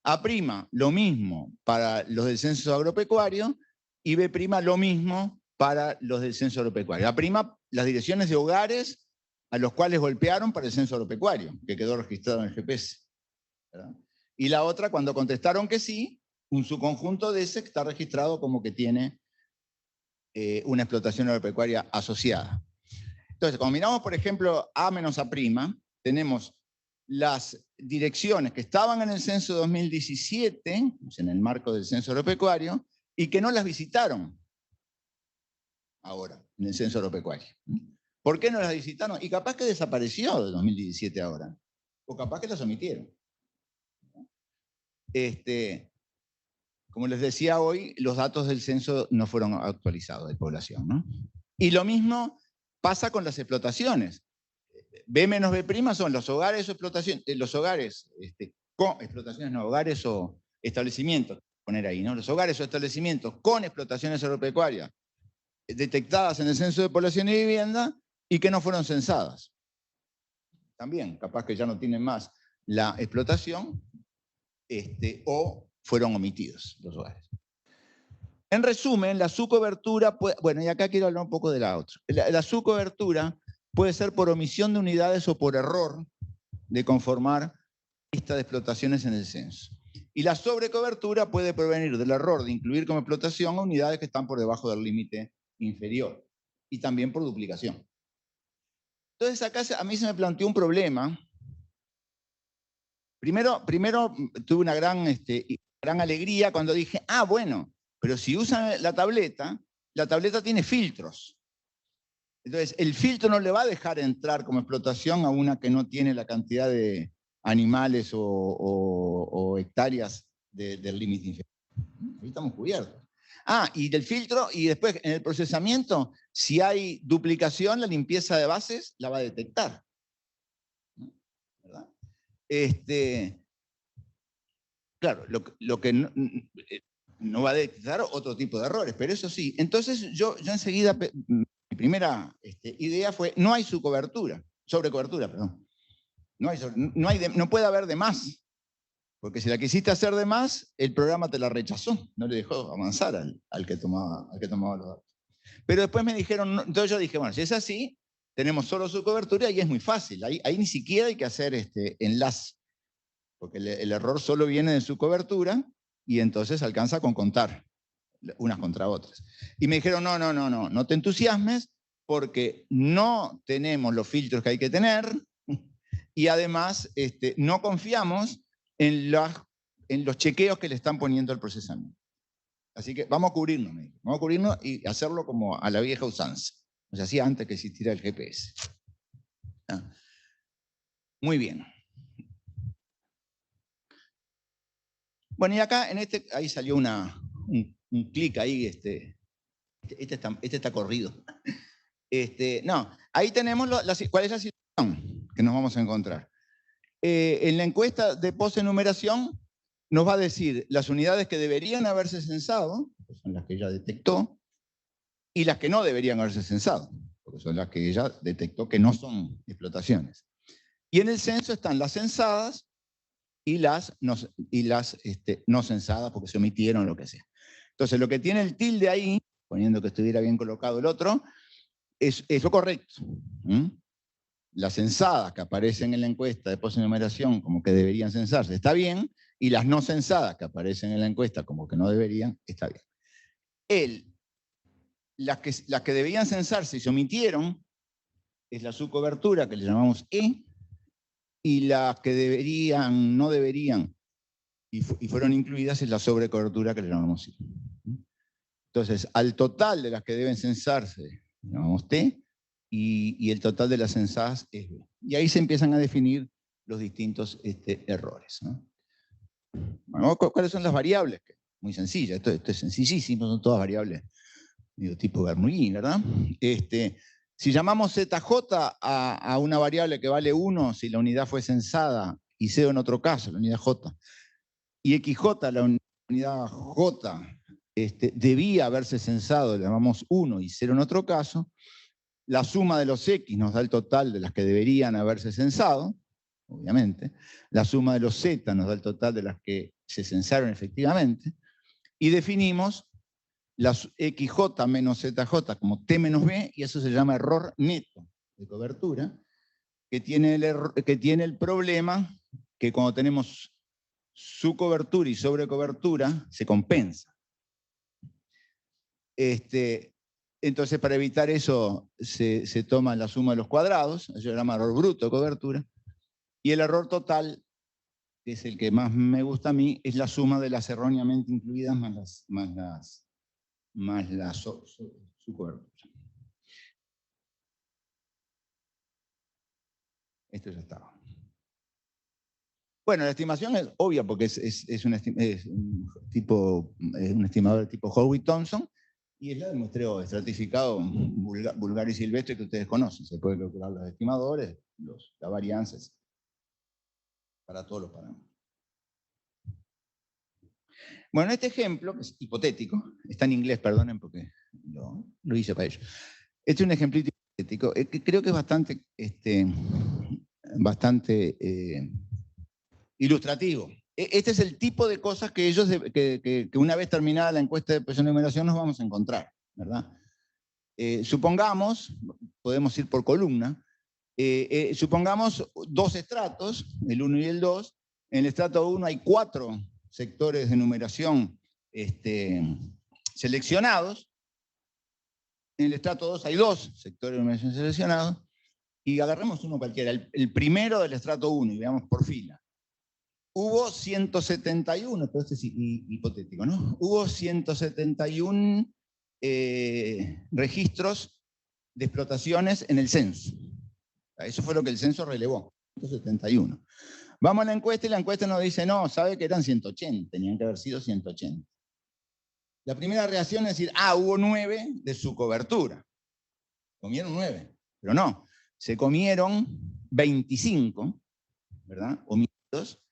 A', lo mismo para los del censo agropecuario, y B', lo mismo para los del censo agropecuario. A', las direcciones de hogares a los cuales golpearon para el censo agropecuario, que quedó registrado en el GPS, ¿verdad? Y la otra, cuando contestaron que sí, un subconjunto de ese que está registrado como que tiene una explotación agropecuaria asociada. Entonces, cuando miramos, por ejemplo, A menos A', tenemos las direcciones que estaban en el censo 2017, en el marco del censo agropecuario, y que no las visitaron ahora, en el censo agropecuario. ¿Por qué no las visitaron? Y capaz que desapareció de 2017 ahora, o capaz que las omitieron. Como les decía hoy, los datos del censo no fueron actualizados de población, ¿no? Y lo mismo pasa con las explotaciones. B menos B' son los hogares o explotaciones, con explotaciones, no, hogares o establecimientos, poner ahí, ¿no? Los hogares o establecimientos con explotaciones agropecuarias detectadas en el censo de población y vivienda y que no fueron censadas. También, capaz que ya no tienen más la explotación, o fueron omitidos los hogares. En resumen, la subcobertura, bueno, y acá quiero hablar un poco de la otra. La subcobertura puede ser por omisión de unidades o por error de conformar lista de explotaciones en el censo. Y la sobrecobertura puede provenir del error de incluir como explotación a unidades que están por debajo del límite inferior. Y también por duplicación. Entonces acá a mí se me planteó un problema. Primero tuve una gran alegría cuando dije, bueno, pero si usan la tableta tiene filtros. Entonces, el filtro no le va a dejar entrar como explotación a una que no tiene la cantidad de animales o hectáreas del límite inferior. Ahí estamos cubiertos. Y del filtro, y después en el procesamiento, si hay duplicación, la limpieza de bases la va a detectar. ¿Verdad? Claro, lo que no va a detectar otro tipo de errores, pero eso sí. Entonces yo enseguida, mi primera idea fue, no hay sobrecobertura, perdón. No puede haber de más. Porque si la quisiste hacer de más, el programa te la rechazó, no le dejó avanzar al que tomaba los datos. Pero después me dijeron, no, entonces yo dije, bueno, si es así, tenemos solo su cobertura y es muy fácil. Ahí ni siquiera hay que hacer enlace, porque el error solo viene de su cobertura y entonces alcanza con contar unas contra otras. Y me dijeron, no te entusiasmes porque no tenemos los filtros que hay que tener y además no confiamos en los chequeos que le están poniendo al procesamiento. Así que vamos a cubrirnos y hacerlo como a la vieja usanza. O sea, hacía antes que existiera el GPS. Muy bien. Bueno, y acá, ahí salió un clic ahí, este está corrido. Ahí tenemos cuál es la situación que nos vamos a encontrar. En la encuesta de posenumeración nos va a decir las unidades que deberían haberse censado, que son las que ella detectó, y las que no deberían haberse censado, porque son las que ella detectó que no son explotaciones. Y en el censo están las censadas y las no censadas, porque se omitieron, lo que sea. Entonces, lo que tiene el tilde ahí, poniendo que estuviera bien colocado el otro, es lo correcto. Las censadas que aparecen en la encuesta de posenumeración como que deberían censarse, está bien, y las no censadas que aparecen en la encuesta como que no deberían, está bien. Las que debían censarse y se omitieron, es la subcobertura, que le llamamos E, y las que no deberían, y fueron incluidas, es la sobrecobertura, que le llamamos I. Entonces, al total de las que deben censarse, le llamamos T, y el total de las censadas es B. Y ahí se empiezan a definir los distintos errores, ¿no? Bueno, ¿cuáles son las variables? Muy sencilla, esto es sencillísimo, son todas variables de tipo Bernoulli, ¿verdad? Si llamamos ZJ a una variable que vale 1 si la unidad fue censada, y 0 en otro caso, la unidad J, y XJ, la unidad J, debía haberse censado, le llamamos 1 y 0 en otro caso, la suma de los X nos da el total de las que deberían haberse censado, obviamente. La suma de los Z nos da el total de las que se censaron efectivamente. Y definimos las XJ menos ZJ como T menos B, y eso se llama error neto de cobertura, que tiene el problema que cuando tenemos subcobertura y sobrecobertura se compensa. Entonces, para evitar eso, se toma la suma de los cuadrados, eso se llama error bruto de cobertura, y el error total, que es el que más me gusta a mí, es la suma de las erróneamente incluidas más la subcobertura. Esto ya estaba. Bueno, la estimación es obvia porque es un estimador de tipo Howitt-Thompson, y es la del muestreo estratificado vulgar y silvestre que ustedes conocen. Se puede calcular los estimadores, las varianzas, para todos los parámetros. Bueno, este ejemplo, que es hipotético, está en inglés, perdonen porque lo hice para ello. Este es un ejemplito hipotético, que creo que es bastante ilustrativo. Este es el tipo de cosas que ellos, que una vez terminada la encuesta de presión de numeración nos vamos a encontrar, ¿verdad? Supongamos, podemos ir por columna, supongamos dos estratos, el 1 y el 2. En el estrato 1 hay 4 sectores de numeración seleccionados. En el estrato 2 hay 2 sectores de numeración seleccionados. Y agarremos uno cualquiera, el primero del estrato 1, y veamos por fila. Hubo 171, pero este es hipotético, ¿no? Hubo 171 registros de explotaciones en el censo. Eso fue lo que el censo relevó, 171. Vamos a la encuesta y la encuesta nos dice, no, sabe que eran 180, tenían que haber sido 180. La primera reacción es decir, hubo 9 de su cobertura. Comieron 9, pero no. Se comieron 25, ¿verdad? Homicidios,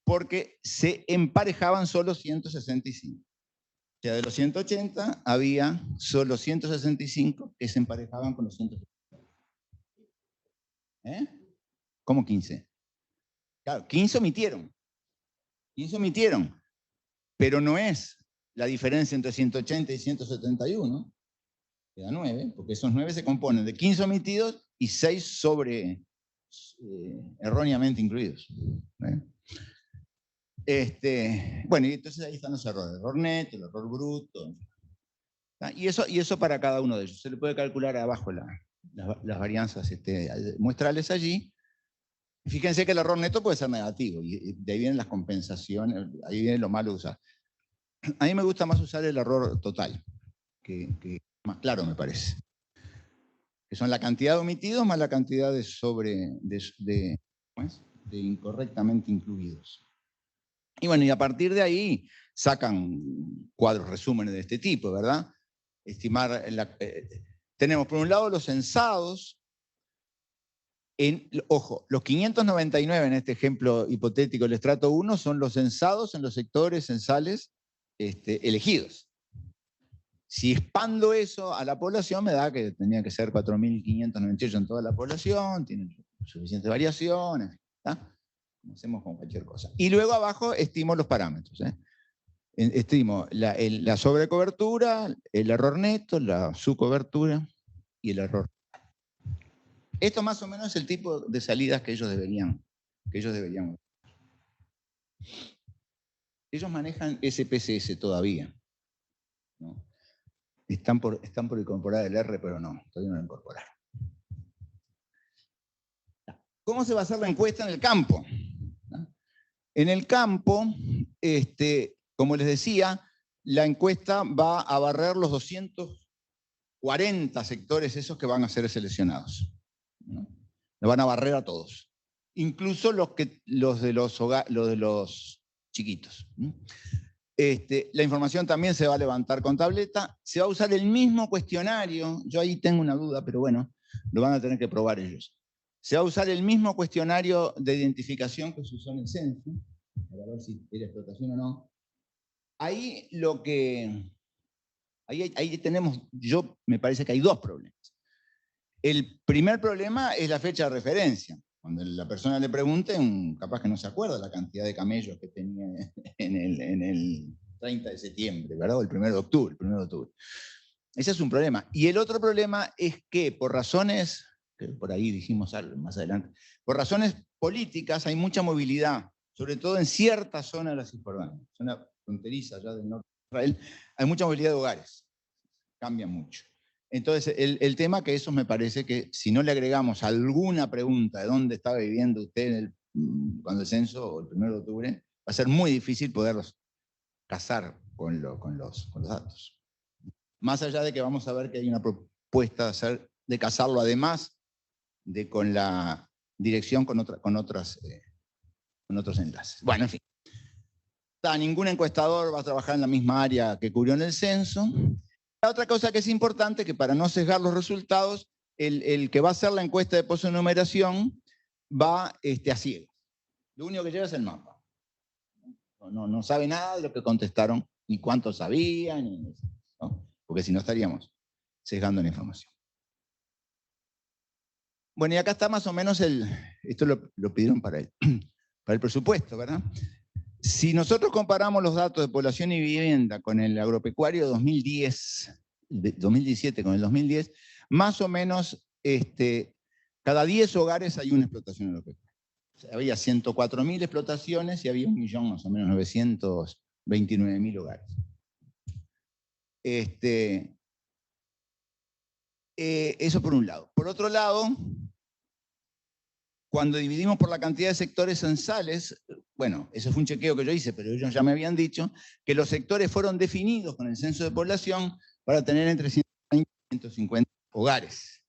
porque se emparejaban solo 165. O sea, de los 180 había solo 165 que se emparejaban con los 160. ¿Cómo 15? Claro, 15 omitieron. 15 omitieron. Pero no es la diferencia entre 180 y 171. Queda 9, porque esos 9 se componen de 15 omitidos y 6 erróneamente incluidos. Bueno, y entonces ahí están los errores. El error neto, el error bruto. Y eso para cada uno de ellos. Se le puede calcular abajo las varianzas muestrales allí. Fíjense que el error neto puede ser negativo, y de ahí vienen las compensaciones, ahí viene lo malo de usar. A mí me gusta más usar el error total, que más claro me parece. Que son la cantidad de omitidos más la cantidad de incorrectamente incluidos. Y bueno, y a partir de ahí sacan cuadros resúmenes de este tipo, ¿verdad? Estimar, tenemos por un lado los censados, ojo, los 599 en este ejemplo hipotético del estrato 1 son los censados en los sectores censales elegidos. Si expando eso a la población, me da que tendría que ser 4.598 en toda la población, tienen suficientes variaciones, ¿está? Como hacemos con cualquier cosa. Y luego abajo estimo los parámetros. Estimo la sobrecobertura, el error neto, la subcobertura y el error. Esto más o menos es el tipo de salidas que ellos deberían. Ellos manejan SPSS todavía, ¿no? Están por incorporar el R, pero no, todavía no lo incorporaron. ¿Cómo se va a hacer la encuesta en el campo? En el campo, como les decía, la encuesta va a barrer los 240 sectores esos que van a ser seleccionados, ¿no? Lo van a barrer a todos, incluso los de los chiquitos, ¿no? La información también se va a levantar con tableta, se va a usar el mismo cuestionario, yo ahí tengo una duda, pero bueno, lo van a tener que probar ellos. Se va a usar el mismo cuestionario de identificación que se usó en el censo, para ver si era explotación o no. Ahí ahí tenemos, me parece que hay 2 problemas. El primer problema es la fecha de referencia. Cuando la persona le pregunten, capaz que no se acuerda la cantidad de camellos que tenía en el 30 de septiembre, ¿verdad? O el 1 de octubre, Ese es un problema. Y el otro problema es que por razones, que por ahí dijimos algo más adelante, por razones políticas hay mucha movilidad, sobre todo en ciertas zonas de la Cisjordania, zona fronteriza ya del norte de Israel, hay mucha movilidad de hogares, cambia mucho. Entonces, el tema que eso me parece que si no le agregamos alguna pregunta de dónde estaba viviendo usted cuando el censo, o el 1 de octubre, va a ser muy difícil poderlos casar con los datos. Más allá de que vamos a ver que hay una propuesta de casarlo además de con la dirección con otros enlaces. Bueno, en fin. Ningún encuestador va a trabajar en la misma área que cubrió en el censo. La otra cosa que es importante, que para no sesgar los resultados, el que va a hacer la encuesta de posenumeración va a ciegas. Lo único que lleva es el mapa. No sabe nada de lo que contestaron, ni cuánto sabían, ¿no? Porque si no estaríamos sesgando la información. Bueno, y acá está más o menos esto lo pidieron para el presupuesto, ¿verdad? Si nosotros comparamos los datos de población y vivienda con el agropecuario 2017 con el 2010, más o menos cada 10 hogares hay una explotación agropecuaria. O sea, había 104.000 explotaciones y había 1.000.000 más o menos 929.000 hogares. Eso por un lado. Por otro lado, cuando dividimos por la cantidad de sectores censales, bueno, eso fue un chequeo que yo hice, pero ellos ya me habían dicho que los sectores fueron definidos con el censo de población para tener entre 120 y 150 hogares.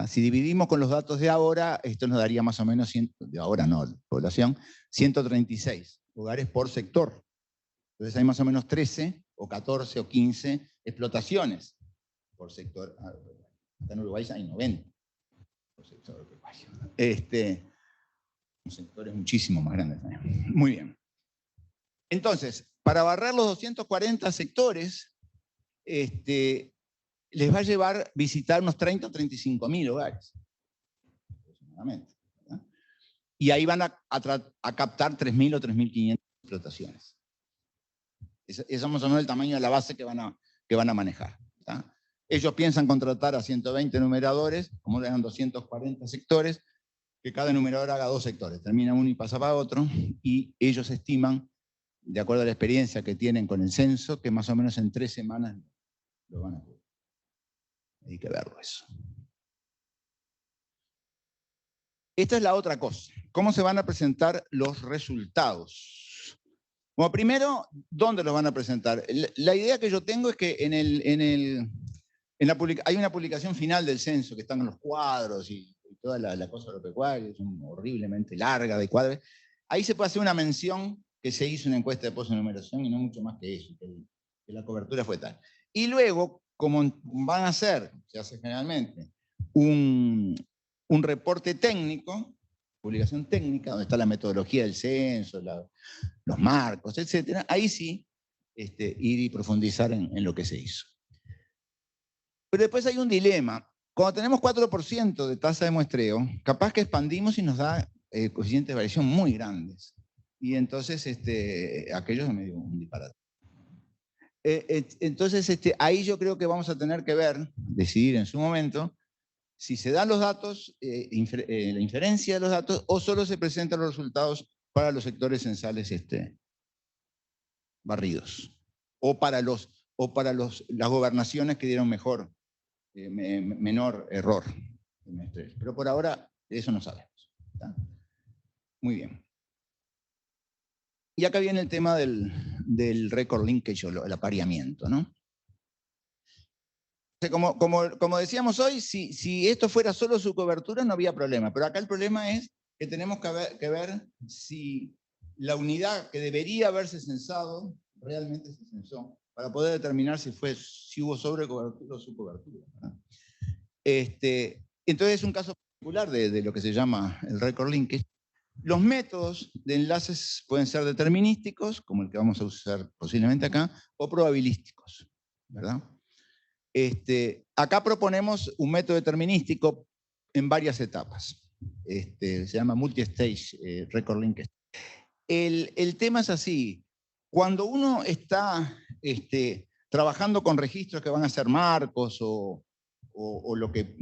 Si dividimos con los datos de ahora, esto nos daría más o menos, de ahora no, población, 136 hogares por sector. Entonces hay más o menos 13 o 14 o 15 explotaciones por sector. Acá en Uruguay hay 90 por sector agropecuario. Un sector es muchísimo más grande también. Muy bien. Entonces, para barrer los 240 sectores, les va a llevar visitar unos 30 o 35.000 hogares. Aproximadamente. ¿Verdad? Y ahí van a captar 3.000 o 3.500 explotaciones. Eso es más o menos el tamaño de la base que van a manejar. ¿Verdad? Ellos piensan contratar a 120 numeradores, como eran 240 sectores, que cada numerador haga 2 sectores. Termina uno y pasa para otro, y ellos estiman, de acuerdo a la experiencia que tienen con el censo, que más o menos en 3 semanas lo van a cubrir. Hay que verlo eso. Esta es la otra cosa. ¿Cómo se van a presentar los resultados? Bueno, primero, ¿dónde los van a presentar? La idea que yo tengo es que hay una publicación final del censo, que están en los cuadros y toda la cosa agropecuaria, es horriblemente larga de cuadros. Ahí se puede hacer una mención que se hizo una encuesta de posenumeración y no mucho más que eso, que la cobertura fue tal. Y luego, como van a hacer, se hace generalmente, un reporte técnico, publicación técnica, donde está la metodología del censo, los marcos, etc. Ahí sí, ir y profundizar en lo que se hizo. Pero después hay un dilema. Cuando tenemos 4% de tasa de muestreo, capaz que expandimos y nos da coeficientes de variación muy grandes. Y entonces aquello es medio un disparate. Entonces ahí yo creo que vamos a tener que decidir en su momento, si se dan los datos, la inferencia de los datos, o solo se presentan los resultados para los sectores censales barridos, o para las gobernaciones que dieron menor error. Pero por ahora eso no sabemos. ¿Está? Muy bien. Y acá viene el tema del record linkage o el apareamiento, ¿no? Como decíamos hoy, si esto fuera solo su cobertura no había problema, pero acá el problema es que tenemos que ver si la unidad que debería haberse censado realmente se censó, para poder determinar si hubo sobrecobertura o subcobertura. Entonces es un caso particular de lo que se llama el record linkage. Los métodos de enlaces pueden ser determinísticos, como el que vamos a usar posiblemente acá, o probabilísticos, ¿verdad? Acá proponemos un método determinístico en varias etapas. Se llama multi-stage record linkage. El tema es así. Cuando uno está trabajando con registros que van a ser marcos o lo que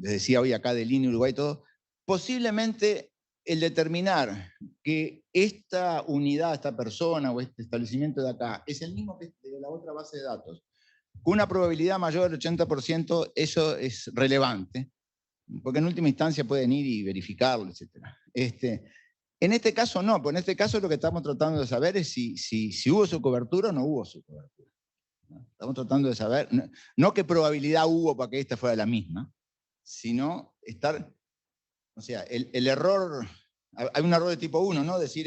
les decía hoy acá de línea Uruguay y todo, posiblemente el determinar que esta unidad, esta persona o este establecimiento de acá es el mismo que de la otra base de datos, con una probabilidad mayor del 80%, eso es relevante, porque en última instancia pueden ir y verificarlo, etc. En este caso no, porque en este caso lo que estamos tratando de saber es si hubo su cobertura o no hubo su cobertura. Estamos tratando de saber, no qué probabilidad hubo para que esta fuera la misma, sino o sea, el error, hay un error de tipo 1, ¿no? Decir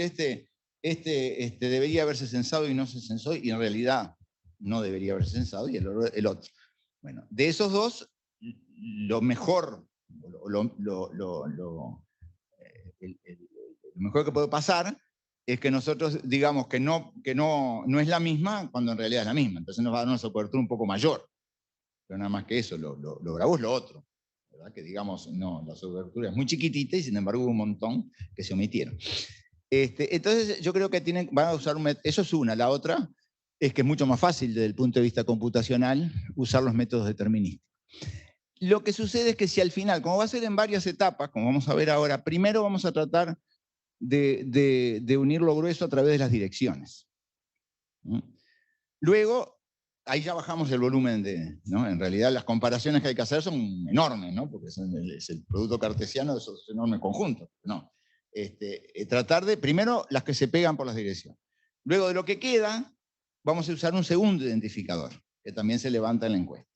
debería haberse censado y no se censó, y en realidad no debería haberse censado, y el otro. Bueno, de esos dos, lo mejor, lo mejor que puede pasar es que nosotros digamos que no es la misma cuando en realidad es la misma. Entonces nos va a dar una cobertura un poco mayor. Pero nada más que eso, lo bravo es lo otro. ¿Verdad? Que digamos, no, la cobertura es muy chiquitita y sin embargo hubo un montón que se omitieron. Entonces yo creo que van a usar un método, eso es una. La otra es que es mucho más fácil desde el punto de vista computacional usar los métodos determinísticos. Lo que sucede es que si al final, como va a ser en varias etapas, como vamos a ver ahora, primero vamos a tratar de unir lo grueso a través de las direcciones. Luego, ahí ya bajamos el volumen ¿no? En realidad las comparaciones que hay que hacer son enormes, ¿no? Porque es el producto cartesiano de esos enormes conjuntos. No. Tratar de, primero, las que se pegan por las direcciones. Luego de lo que queda, vamos a usar un segundo identificador, que también se levanta en la encuesta.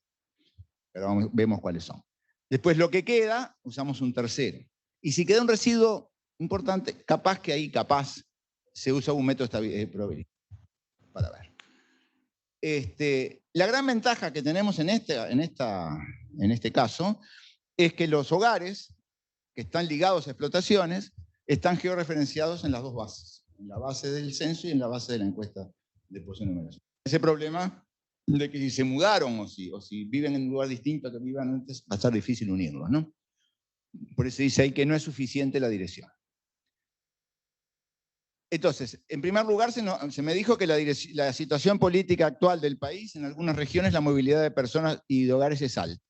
Pero vemos cuáles son. Después lo que queda, usamos un tercero. Y si queda un residuo importante, capaz que ahí, se usa un método probabilístico. Para ver. La gran ventaja que tenemos en este caso es que los hogares que están ligados a explotaciones están georreferenciados en las dos bases, en la base del censo y en la base de la encuesta de posición y numeración. Ese problema de que si se mudaron o si viven en un lugar distinto a que vivan antes, va a ser difícil unirlos, ¿no? Por eso dice ahí que no es suficiente la dirección. Entonces, en primer lugar, se me dijo que la situación política actual del país, en algunas regiones la movilidad de personas y de hogares es alta.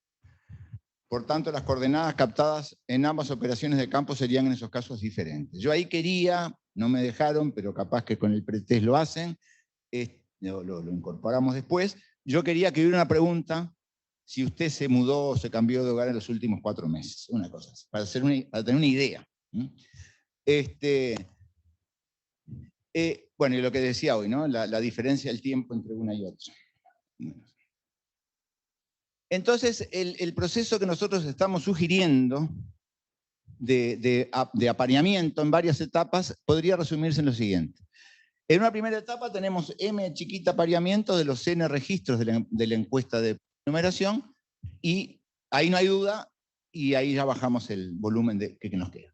Por tanto, las coordenadas captadas en ambas operaciones de campo serían en esos casos diferentes. Yo ahí quería, no me dejaron, pero capaz que con el pretest lo hacen, lo incorporamos después. Yo quería que hubiera una pregunta, si usted se mudó o se cambió de hogar en los últimos 4 meses, una cosa así, para tener una idea. Bueno, y lo que decía hoy, ¿no? La diferencia del tiempo entre una y otra. Entonces, el proceso que nosotros estamos sugiriendo de apareamiento en varias etapas podría resumirse en lo siguiente. En una primera etapa tenemos M chiquita apareamiento de los N registros de la encuesta de numeración, y ahí no hay duda, y ahí ya bajamos el volumen que nos queda.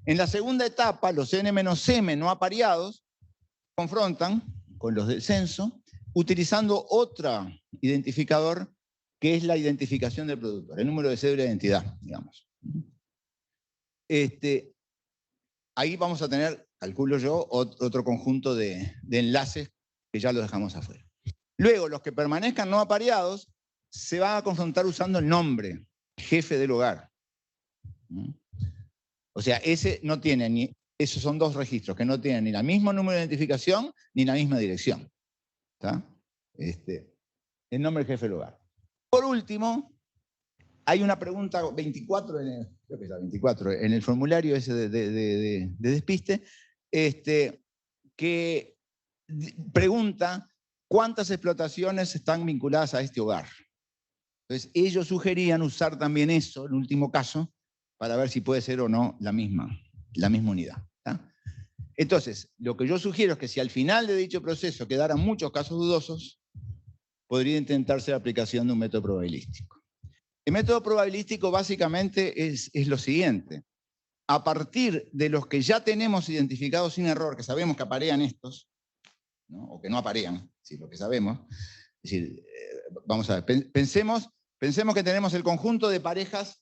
En la segunda etapa, los N-M no apareados confrontan con los del censo, utilizando otro identificador que es la identificación del productor, el número de cédula de identidad, digamos. Ahí vamos a tener, calculo yo, otro conjunto de enlaces que ya los dejamos afuera. Luego, los que permanezcan no apareados se van a confrontar usando el nombre, jefe del hogar. O sea, esos son dos registros que no tienen ni el mismo número de identificación ni la misma dirección. ¿Está? El nombre del jefe del hogar. Por último, hay una pregunta 24, creo que es la 24, en el formulario ese de despiste, que pregunta cuántas explotaciones están vinculadas a este hogar. Entonces, ellos sugerían usar también eso, en último caso, para ver si puede ser o no la misma unidad. ¿Tá? Entonces, lo que yo sugiero es que si al final de dicho proceso quedaran muchos casos dudosos, podría intentarse la aplicación de un método probabilístico. El método probabilístico básicamente es lo siguiente. A partir de los que ya tenemos identificados sin error, que sabemos que aparean estos, ¿no? O que no aparean, si lo que sabemos, es decir, vamos a ver, pensemos que tenemos el conjunto de parejas,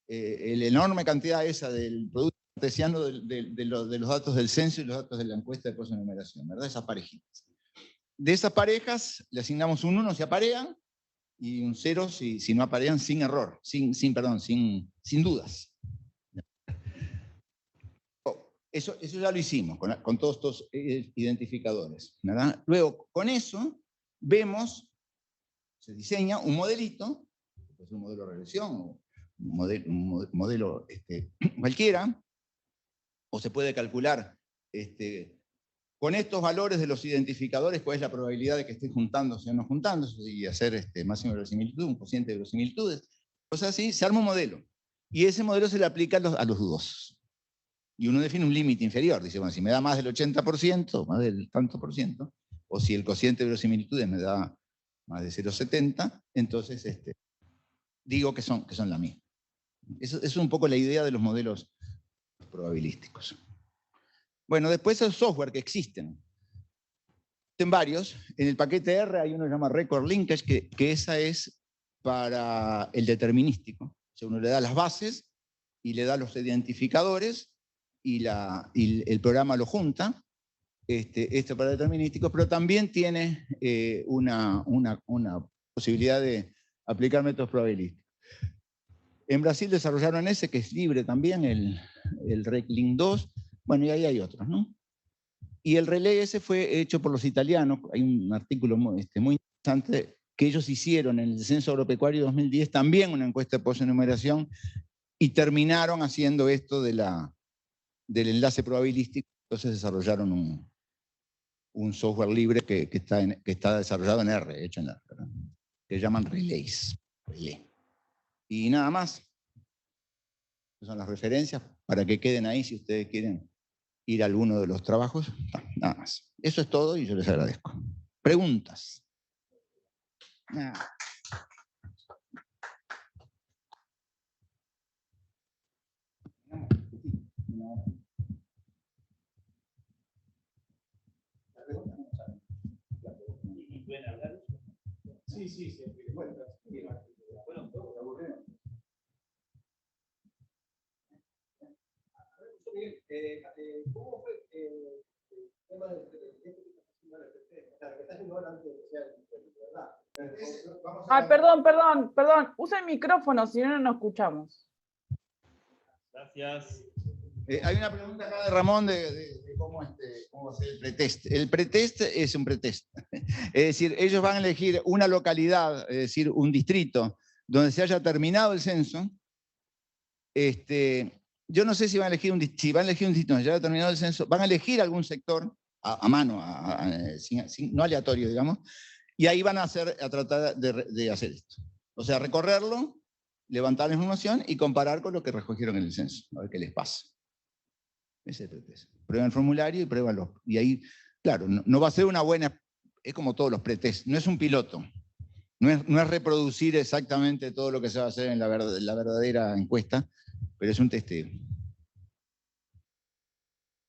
la enorme cantidad esa del producto cartesiano de los datos del censo y los datos de la encuesta de posenumeración, ¿verdad? Esas parejitas. De esas parejas le asignamos un 1 si aparean y un 0 si no aparean sin error, sin dudas. Eso ya lo hicimos con todos estos identificadores, ¿verdad? Luego, con eso, se diseña un modelito, puede ser un modelo de regresión o un modelo cualquiera, o se puede calcular con estos valores de los identificadores cuál es la probabilidad de que estén juntándose o no juntándose, y hacer máximo de verosimilitud, un cociente de verosimilitudes, cosas así, se arma un modelo. Y ese modelo se le aplica a los dudosos. Y uno define un límite inferior, dice, bueno, si me da más del 80%, más del tanto por ciento, o si el cociente de verosimilitudes me da más de 0,70, entonces digo que son la misma. Eso es un poco la idea de los modelos probabilísticos. Bueno, después el software que existen. Existen varios. En el paquete R hay uno que se llama Record Linkage, que esa es para el determinístico. O sea, uno le da las bases y le da los identificadores, y el programa lo junta, esto para determinísticos, pero también tiene una posibilidad de aplicar métodos probabilísticos. En Brasil desarrollaron ese, que es libre también, el RECLINK 2, bueno, y ahí hay otros, ¿no? Y el relé ese fue hecho por los italianos, hay un artículo muy interesante que ellos hicieron en el Censo Agropecuario 2010, también una encuesta de posenumeración, y terminaron haciendo esto del enlace probabilístico, entonces desarrollaron un software libre que está desarrollado en R, hecho en R, ¿no? Que llaman relays. Relay. Y nada más. Esas son las referencias para que queden ahí si ustedes quieren ir a alguno de los trabajos. No, nada más. Eso es todo y yo les agradezco. ¿Preguntas? Nada. Sí, sí, sí. Bueno, ¿cómo fue el tema del que está haciendo ahora antes de ser verdad? Perdón. Usa el micrófono, si no, no nos escuchamos. Gracias. Hay una pregunta acá de Ramón de cómo va a ser el pretest. El pretest es un pretest. Es decir, ellos van a elegir una localidad, es decir, un distrito, donde se haya terminado el censo. Yo no sé si van a elegir un distrito donde se haya terminado el censo, van a elegir algún sector a mano, no aleatorio, digamos, y ahí van a tratar de hacer esto. O sea, recorrerlo, levantar la información y comparar con lo que recogieron en el censo, a ver qué les pasa. Ese es el pretest. Prueban el formulario y pruébanlo. Y ahí, claro, no va a ser una buena, es como todos los pretest, no es un piloto. No es reproducir exactamente todo lo que se va a hacer en la verdadera encuesta, pero es un testeo.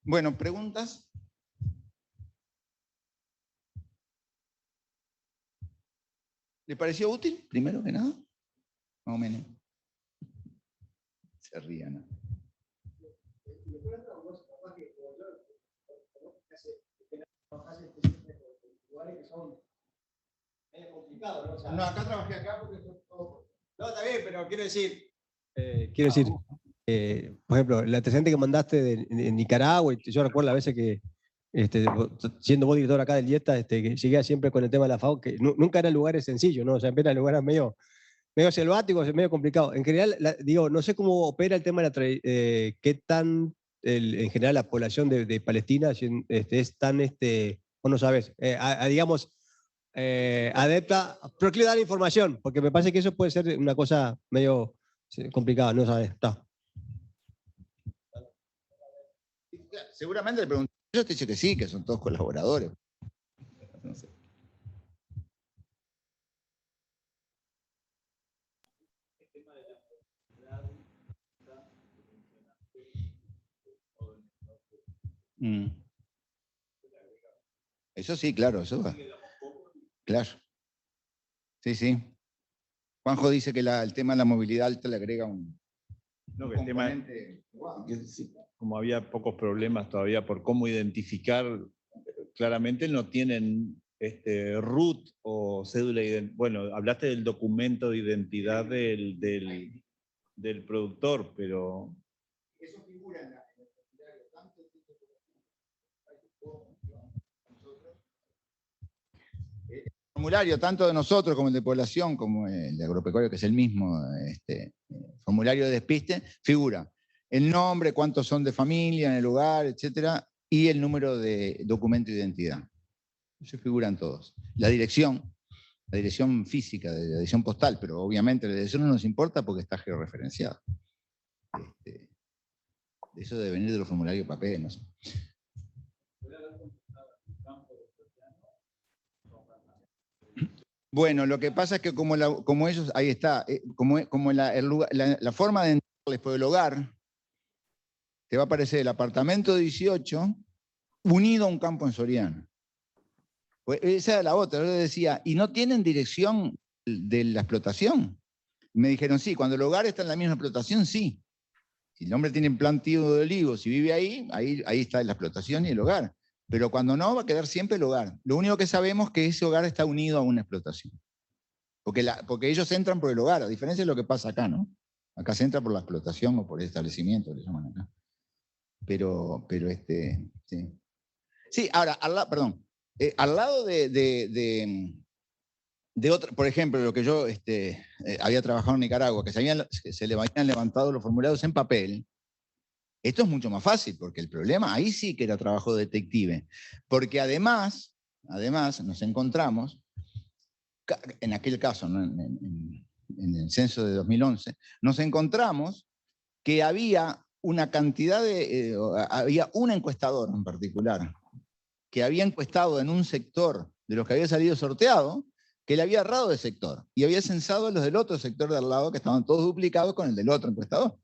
Bueno, ¿preguntas? ¿Le pareció útil, primero que nada? Más o menos. Se rían, ¿no? No, acá trabajé acá porque todo... No, está bien, pero quiero decir, por ejemplo, el antecedente que mandaste de Nicaragua, yo recuerdo a veces que, siendo vos director acá del IETA, que llegué siempre con el tema de la FAO, que nunca eran lugares sencillos, ¿no? O sea, eran lugares medio selváticos, medio complicados. En general, digo, no sé cómo opera el tema de qué tan, en general, la población de Palestina es tan, vos no sabés, digamos, adepta, proclive a dar información, porque me parece que eso puede ser una cosa medio complicada, no sabes. Está. Seguramente le pregunté, yo te he dicho que sí, que son todos colaboradores. No sé. Eso sí, claro, eso va. Claro. Sí, sí. Juanjo dice que el tema de la movilidad alta le agrega un componente. Como había pocos problemas todavía por cómo identificar, claramente no tienen RUT o cédula de identidad. Bueno, hablaste del documento de identidad del productor, pero... Eso figura en el formulario, tanto formulario, tanto de nosotros como el de población, como el de agropecuario, que es el mismo, formulario de despiste, figura el nombre, cuántos son de familia en el lugar, etcétera, y el número de documento de identidad. Eso figuran todos. La dirección física, la dirección postal, pero obviamente la dirección no nos importa porque está georreferenciada. Eso debe venir de los formularios de papel, no sé. Bueno, lo que pasa es que como ellos, ahí está, como la forma de entrarles por el hogar, te va a aparecer el apartamento 18 unido a un campo en Soriano. Pues esa era la otra, yo les decía, ¿y no tienen dirección de la explotación? Y me dijeron, sí, cuando el hogar está en la misma explotación, sí. Si el hombre tiene plantío de olivos y vive ahí, ahí está la explotación y el hogar. Pero cuando no, va a quedar siempre el hogar. Lo único que sabemos es que ese hogar está unido a una explotación. Porque ellos entran por el hogar, a diferencia de lo que pasa acá, ¿no? Acá se entra por la explotación o por el establecimiento, le llaman acá. Pero sí. Sí, ahora, perdón. Al lado de otra, por ejemplo, lo que yo había trabajado en Nicaragua, que se le habían levantado los formularios en papel, esto es mucho más fácil, porque el problema ahí sí que era trabajo detective. Porque además nos encontramos, en aquel caso, ¿no? en el censo de 2011, nos encontramos que había una cantidad había un encuestador en particular, que había encuestado en un sector de los que había salido sorteado, que le había errado de sector, y había censado a los del otro sector de al lado, que estaban todos duplicados con el del otro encuestador.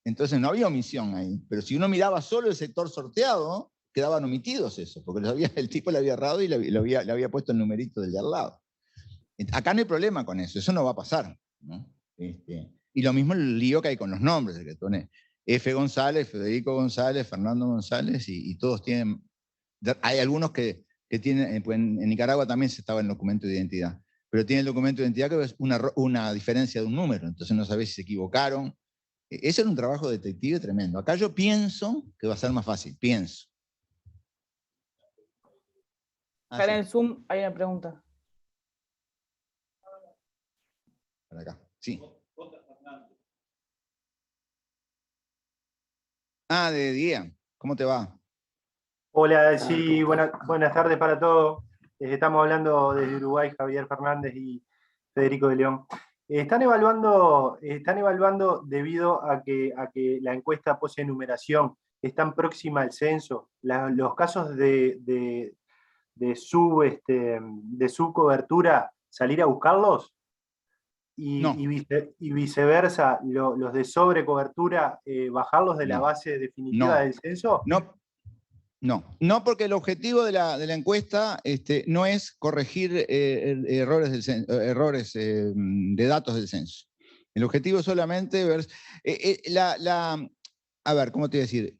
Entonces no había omisión ahí, pero si uno miraba solo el sector sorteado, quedaban omitidos esos, porque el tipo le había errado y le había puesto el numerito del de al lado. Acá no hay problema con eso no va a pasar, ¿no? Y lo mismo el lío que hay con los nombres, el que pone F. González, Federico González, Fernando González, y todos tienen, hay algunos que tienen, pues en Nicaragua también se estaba en el documento de identidad, pero tiene el documento de identidad que es una diferencia de un número, entonces no sabés si se equivocaron. Ese era un trabajo detective tremendo. Acá yo pienso que va a ser más fácil, pienso. Acá en el Zoom hay una pregunta. Para acá, sí. De día. ¿Cómo te va? Hola, sí, buenas tardes para todos. Estamos hablando desde Uruguay, Javier Fernández y Federico de León. Están evaluando debido a que la encuesta posee numeración es tan próxima al censo, los casos de su cobertura, salir a buscarlos, y, No. y viceversa, los de sobrecobertura, bajarlos de la base definitiva del censo. No, porque el objetivo de la encuesta no es corregir errores de datos del censo. El objetivo es solamente ver... a ver, ¿cómo te voy a decir?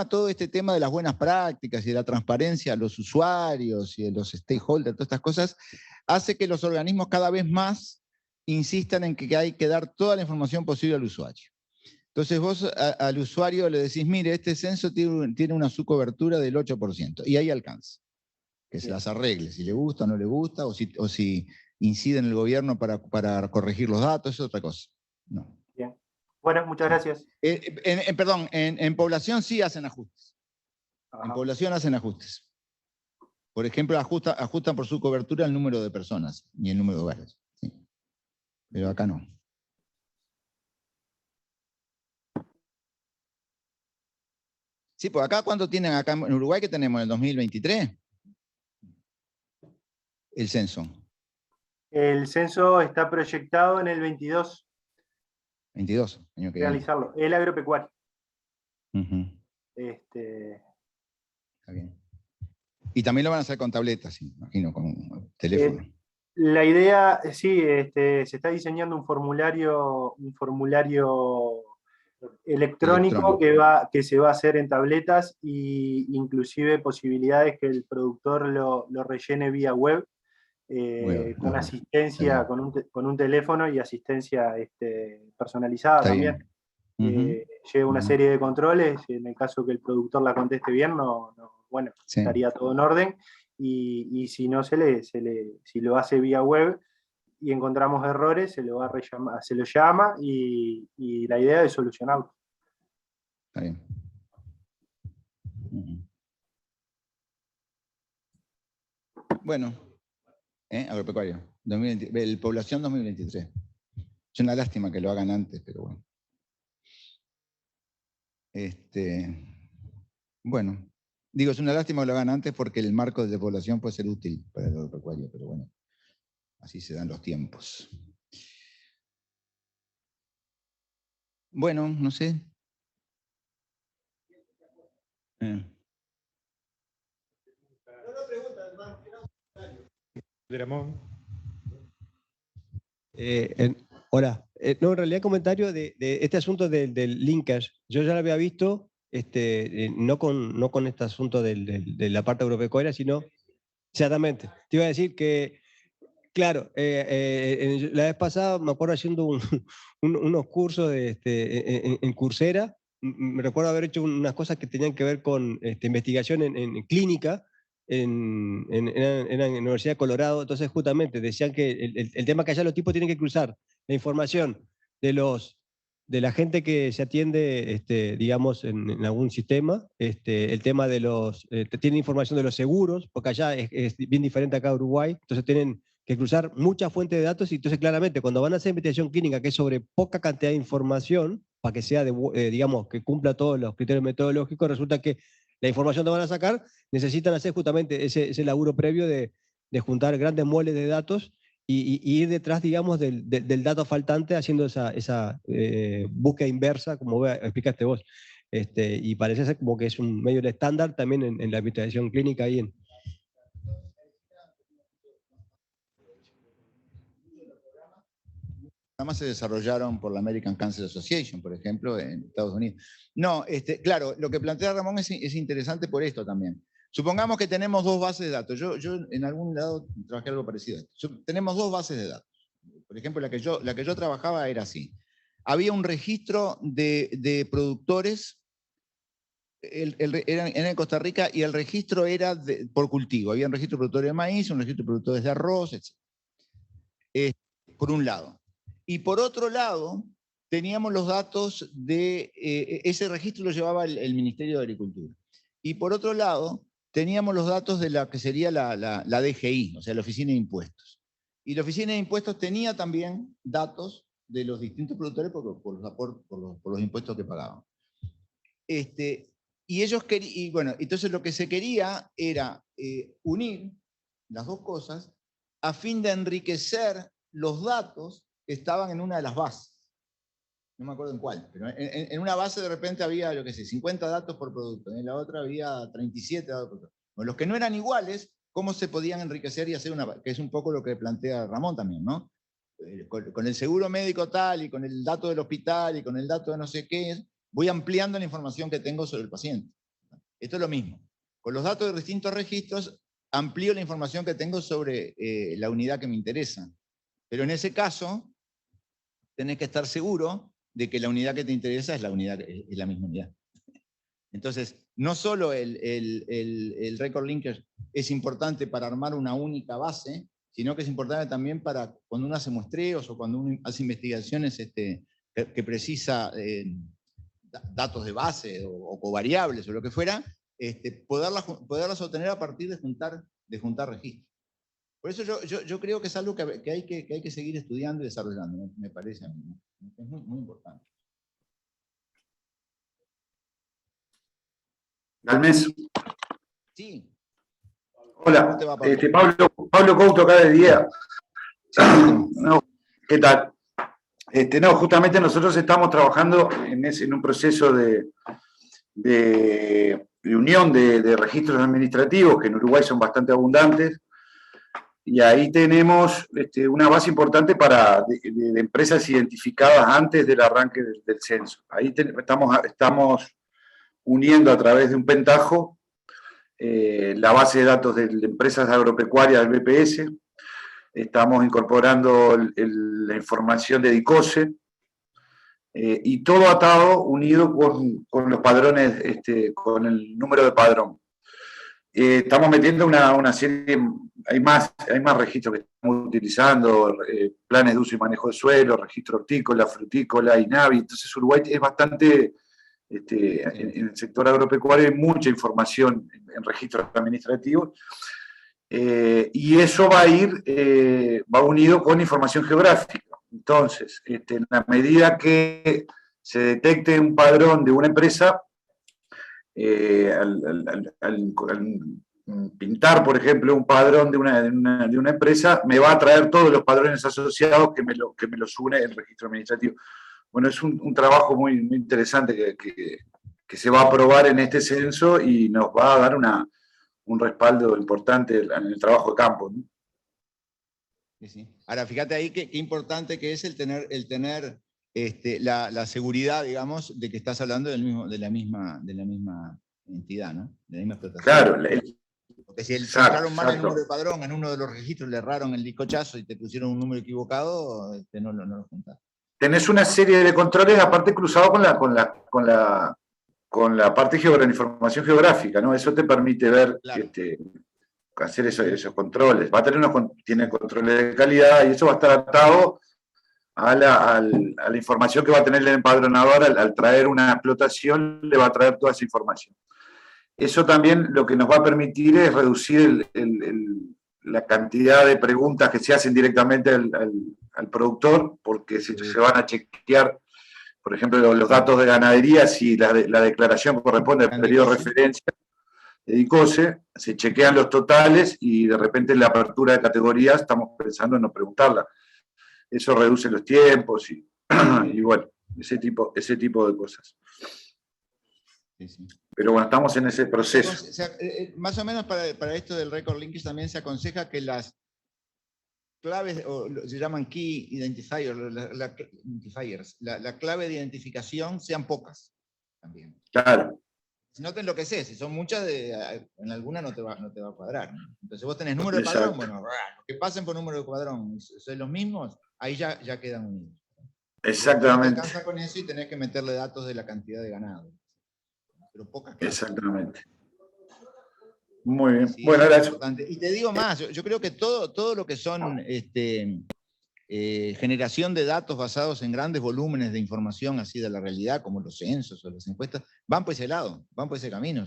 Todo este tema de las buenas prácticas y de la transparencia a los usuarios y a los stakeholders, todas estas cosas, hace que los organismos cada vez más insistan en que hay que dar toda la información posible al usuario. Entonces vos al usuario le decís, mire, este censo tiene una subcobertura del 8%, y ahí alcanza. Que se las arregle, si le gusta o no le gusta, o si incide en el gobierno para corregir los datos, es otra cosa. No. Bien. Bueno, muchas gracias. Perdón, en población sí hacen ajustes. Ajá. En población hacen ajustes. Por ejemplo, ajustan por su cobertura el número de personas y el número de hogares. ¿Sí? Pero acá no. Sí, pues acá, ¿cuánto tienen acá en Uruguay que tenemos en el 2023? El censo. El censo está proyectado en el 22. 22, año que realizarlo. El agropecuario. Está bien. Y también lo van a hacer con tabletas, imagino, con teléfono. La idea, sí, se está diseñando un formulario electrónico que se va a hacer en tabletas, y inclusive posibilidades que el productor lo rellene vía web, con asistencia, con un teléfono y asistencia personalizada también. Lleva una serie de controles, en el caso que el productor la conteste bien, estaría todo en orden, y si no si lo hace vía web y encontramos errores, se lo llama, y la idea es solucionarlo. Está bien. Bueno, agropecuario, población 2023. Es una lástima que lo hagan antes, pero bueno. Bueno, digo, es una lástima que lo hagan antes porque el marco de población puede ser útil para el agropecuario, pero bueno, así se dan los tiempos. Bueno, no sé. Hola, No, en realidad comentario de este asunto del linkage. Yo ya lo había visto, no con este asunto de la parte agropecuaria, sino exactamente. Te iba a decir que, claro, la vez pasada me acuerdo haciendo unos cursos en Coursera. Me recuerdo haber hecho unas cosas que tenían que ver con investigación en clínica, era en la Universidad de Colorado. Entonces justamente decían que el tema que allá los tipos tienen que cruzar la información de la gente que se atiende, digamos, en algún sistema, el tema de tienen información de los seguros, porque allá es bien diferente acá a Uruguay, entonces tienen que cruzar muchas fuentes de datos, y entonces claramente cuando van a hacer investigación clínica, que es sobre poca cantidad de información, para que sea, digamos, que cumpla todos los criterios metodológicos, resulta que la información que van a sacar necesitan hacer justamente ese laburo previo de juntar grandes mueles de datos y ir detrás, digamos, del dato faltante, haciendo esa búsqueda inversa, como explicaste vos. Y parece ser como que es un medio de estándar también en la investigación clínica ahí en... Nada más se desarrollaron por la American Cancer Association, por ejemplo, en Estados Unidos. No, claro, lo que plantea Ramón es interesante por esto también. Supongamos que tenemos dos bases de datos. Yo en algún lado trabajé algo parecido a esto. Tenemos dos bases de datos. Por ejemplo, la que yo trabajaba era así. Había un registro de productores era en Costa Rica, y el registro era por cultivo. Había un registro de productores de maíz, un registro de productores de arroz, etc. Por un lado. Y por otro lado, teníamos los datos de... ese registro lo llevaba el Ministerio de Agricultura. Y por otro lado, teníamos los datos de la que sería la DGI, o sea, la Oficina de Impuestos. Y la Oficina de Impuestos tenía también datos de los distintos productores por los impuestos que pagaban. Y ellos querían... Y bueno, entonces lo que se quería era unir las dos cosas a fin de enriquecer los datos que estaban en una de las bases. No me acuerdo en cuál, pero en una base de repente había, yo qué sé, 50 datos por producto, en la otra había 37 datos por producto. Bueno, los que no eran iguales, ¿cómo se podían enriquecer y hacer una... que es un poco lo que plantea Ramón también, ¿no? Con el seguro médico tal, y con el dato del hospital, y con el dato de no sé qué, voy ampliando la información que tengo sobre el paciente. Esto es lo mismo. Con los datos de distintos registros, amplío la información que tengo sobre la unidad que me interesa. Pero en ese caso, tenés que estar seguro de que la unidad que te interesa es la misma unidad. Entonces, no solo el record linker es importante para armar una única base, sino que es importante también para cuando uno hace muestreos o cuando uno hace investigaciones que precisa datos de base o covariables o lo que fuera, poderlas obtener a partir de juntar registros. Por eso yo creo que es algo que hay que seguir estudiando y desarrollando, me parece a mí, ¿no? Es muy, muy importante. Galmés. Sí. Hola, Pablo Couto acá de Día. No, ¿qué tal? No, justamente nosotros estamos trabajando en un proceso de unión de registros administrativos, que en Uruguay son bastante abundantes, y ahí tenemos una base importante de empresas identificadas antes del arranque del censo. Ahí estamos uniendo a través de un pentajo la base de datos de empresas agropecuarias del BPS, estamos incorporando la información de DICOSE, y todo atado, unido con los padrones, con el número de padrón. Estamos metiendo una serie, hay más registros que estamos utilizando, planes de uso y manejo de suelo, registro hortícola, frutícola, INAVI. Entonces Uruguay es bastante, en el sector agropecuario hay mucha información en registros administrativos, y eso va unido con información geográfica. Entonces, en la medida que se detecte un padrón de una empresa, al pintar, por ejemplo, un padrón de una empresa, me va a traer todos los padrones asociados que me los une el registro administrativo. Bueno, es un trabajo muy, muy interesante que se va a aprobar en este censo y nos va a dar un respaldo importante en el trabajo de campo, ¿no? Sí, sí. Ahora, fíjate ahí qué importante que es el tener la seguridad, digamos, de que estás hablando de la misma entidad, ¿no? De la misma explotación. Claro, porque si entraron mal el número de padrón, en uno de los registros le erraron el discochazo y te pusieron un número equivocado, no lo juntas. Tenés una serie de controles aparte cruzado con la parte de información geográfica, ¿no? Eso te permite ver, claro, hacer esos controles. Va a tener tiene controles de calidad y eso va a estar atado a la información que va a tener el empadronador al traer una explotación, le va a traer toda esa información. Eso también lo que nos va a permitir es reducir la cantidad de preguntas que se hacen directamente al productor, porque se van a chequear, por ejemplo, los datos de ganadería, si la declaración corresponde al periodo de referencia de ICOSE, se chequean los totales y de repente en la apertura de categorías estamos pensando en no preguntarla. Eso reduce los tiempos y bueno, ese tipo de cosas. Sí, sí. Pero bueno, estamos en ese proceso. Más o menos para esto del record linkage también se aconseja que las claves, o se llaman key identifiers, la clave de identificación sean pocas también. Claro. Si no te enloqueces, si son muchas, en alguna no te va a cuadrar, ¿no? Entonces vos tenés número de padrón, bueno, los que pasen por número de padrón son los mismos, ahí ya quedan unidos. Exactamente. No te alcanza con eso y tenés que meterle datos de la cantidad de ganado. Pero pocas clases. Exactamente. Muy bien. Sí, bueno, es importante. Y te digo más, yo creo que todo lo que son generación de datos basados en grandes volúmenes de información así de la realidad, como los censos o las encuestas, van por ese lado, van por ese camino.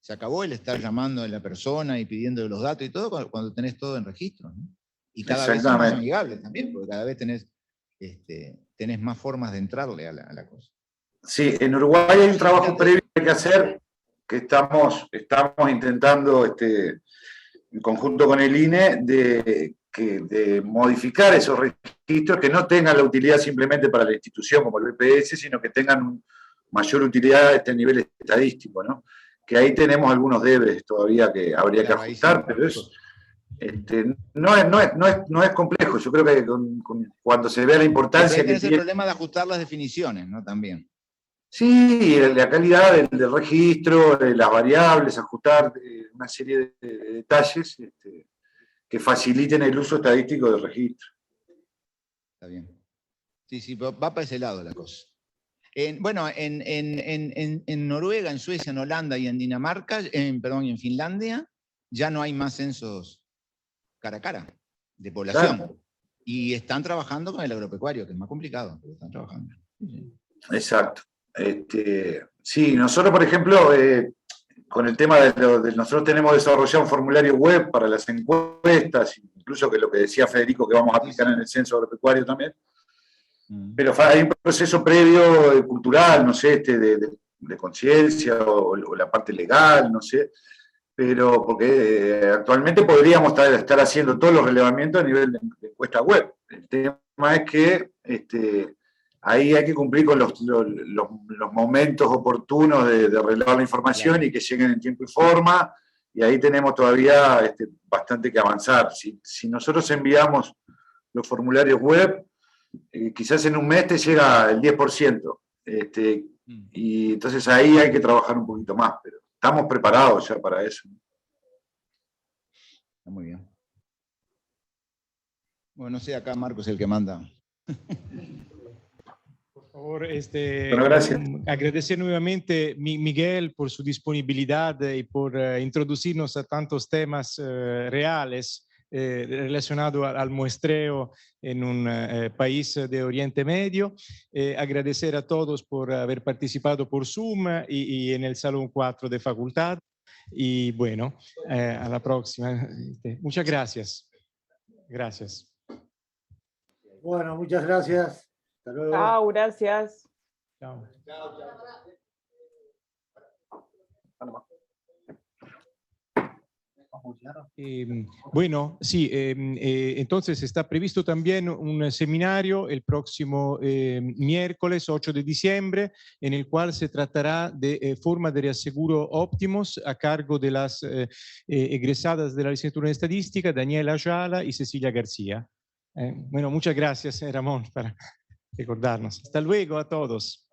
Se acabó el estar llamando a la persona y pidiendo los datos y todo cuando tenés todo en registro, ¿no? Y cada vez son más amigables también, porque cada vez tenés más formas de entrarle a la cosa. Sí, en Uruguay hay un trabajo previo que hay que hacer, que estamos intentando, en conjunto con el INE, de modificar esos registros que no tengan la utilidad simplemente para la institución como el BPS, sino que tengan mayor utilidad a este nivel estadístico, ¿no? Que ahí tenemos algunos deberes todavía que habría que ajustar, pero no es complejo. Yo creo que cuando se vea la importancia que tiene el problema de ajustar las definiciones, ¿no? También. Sí, la calidad del registro, de las variables, ajustar una serie de detalles que faciliten el uso estadístico del registro. Está bien. Sí, va para ese lado la cosa. En Noruega, en Suecia, en Holanda y en Dinamarca, y en Finlandia, ya no hay más censos cara a cara de población. Claro. Y están trabajando con el agropecuario, que es más complicado, pero están trabajando. Exacto. Sí, nosotros, por ejemplo, con el tema nosotros tenemos desarrollado un formulario web para las encuestas, incluso que lo que decía Federico, que vamos a aplicar en el censo agropecuario también. Pero hay un proceso previo cultural, no sé, de conciencia o la parte legal, no sé. Pero porque actualmente podríamos estar haciendo todos los relevamientos a nivel de encuesta web. El tema es que ahí hay que cumplir con los momentos oportunos de relevar la información y que lleguen en tiempo y forma, y ahí tenemos todavía bastante que avanzar. Si nosotros enviamos los formularios web, quizás en un mes te llega el 10%, y entonces ahí hay que trabajar un poquito más, pero estamos preparados ya para eso. Está muy bien. Bueno, no sé, acá Marcos es el que manda. Por favor, bueno, gracias. Agradecer nuevamente Miguel por su disponibilidad y por introducirnos a tantos temas reales relacionados al muestreo en un país de Oriente Medio. Agradecer a todos por haber participado por Zoom y en el Salón 4 de Facultad. Y bueno, a la próxima. Muchas gracias. Gracias. Bueno, muchas gracias. Hasta luego. Chao, gracias. Chao. Vamos. Bueno, sí, entonces está previsto también un seminario el próximo miércoles 8 de diciembre, en el cual se tratará de forma de reaseguro óptimos a cargo de las egresadas de la licenciatura en estadística, Daniela Ayala y Cecilia García. Bueno, muchas gracias, Ramón, para recordarnos. Hasta luego a todos.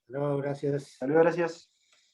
No, gracias. Hasta luego, gracias.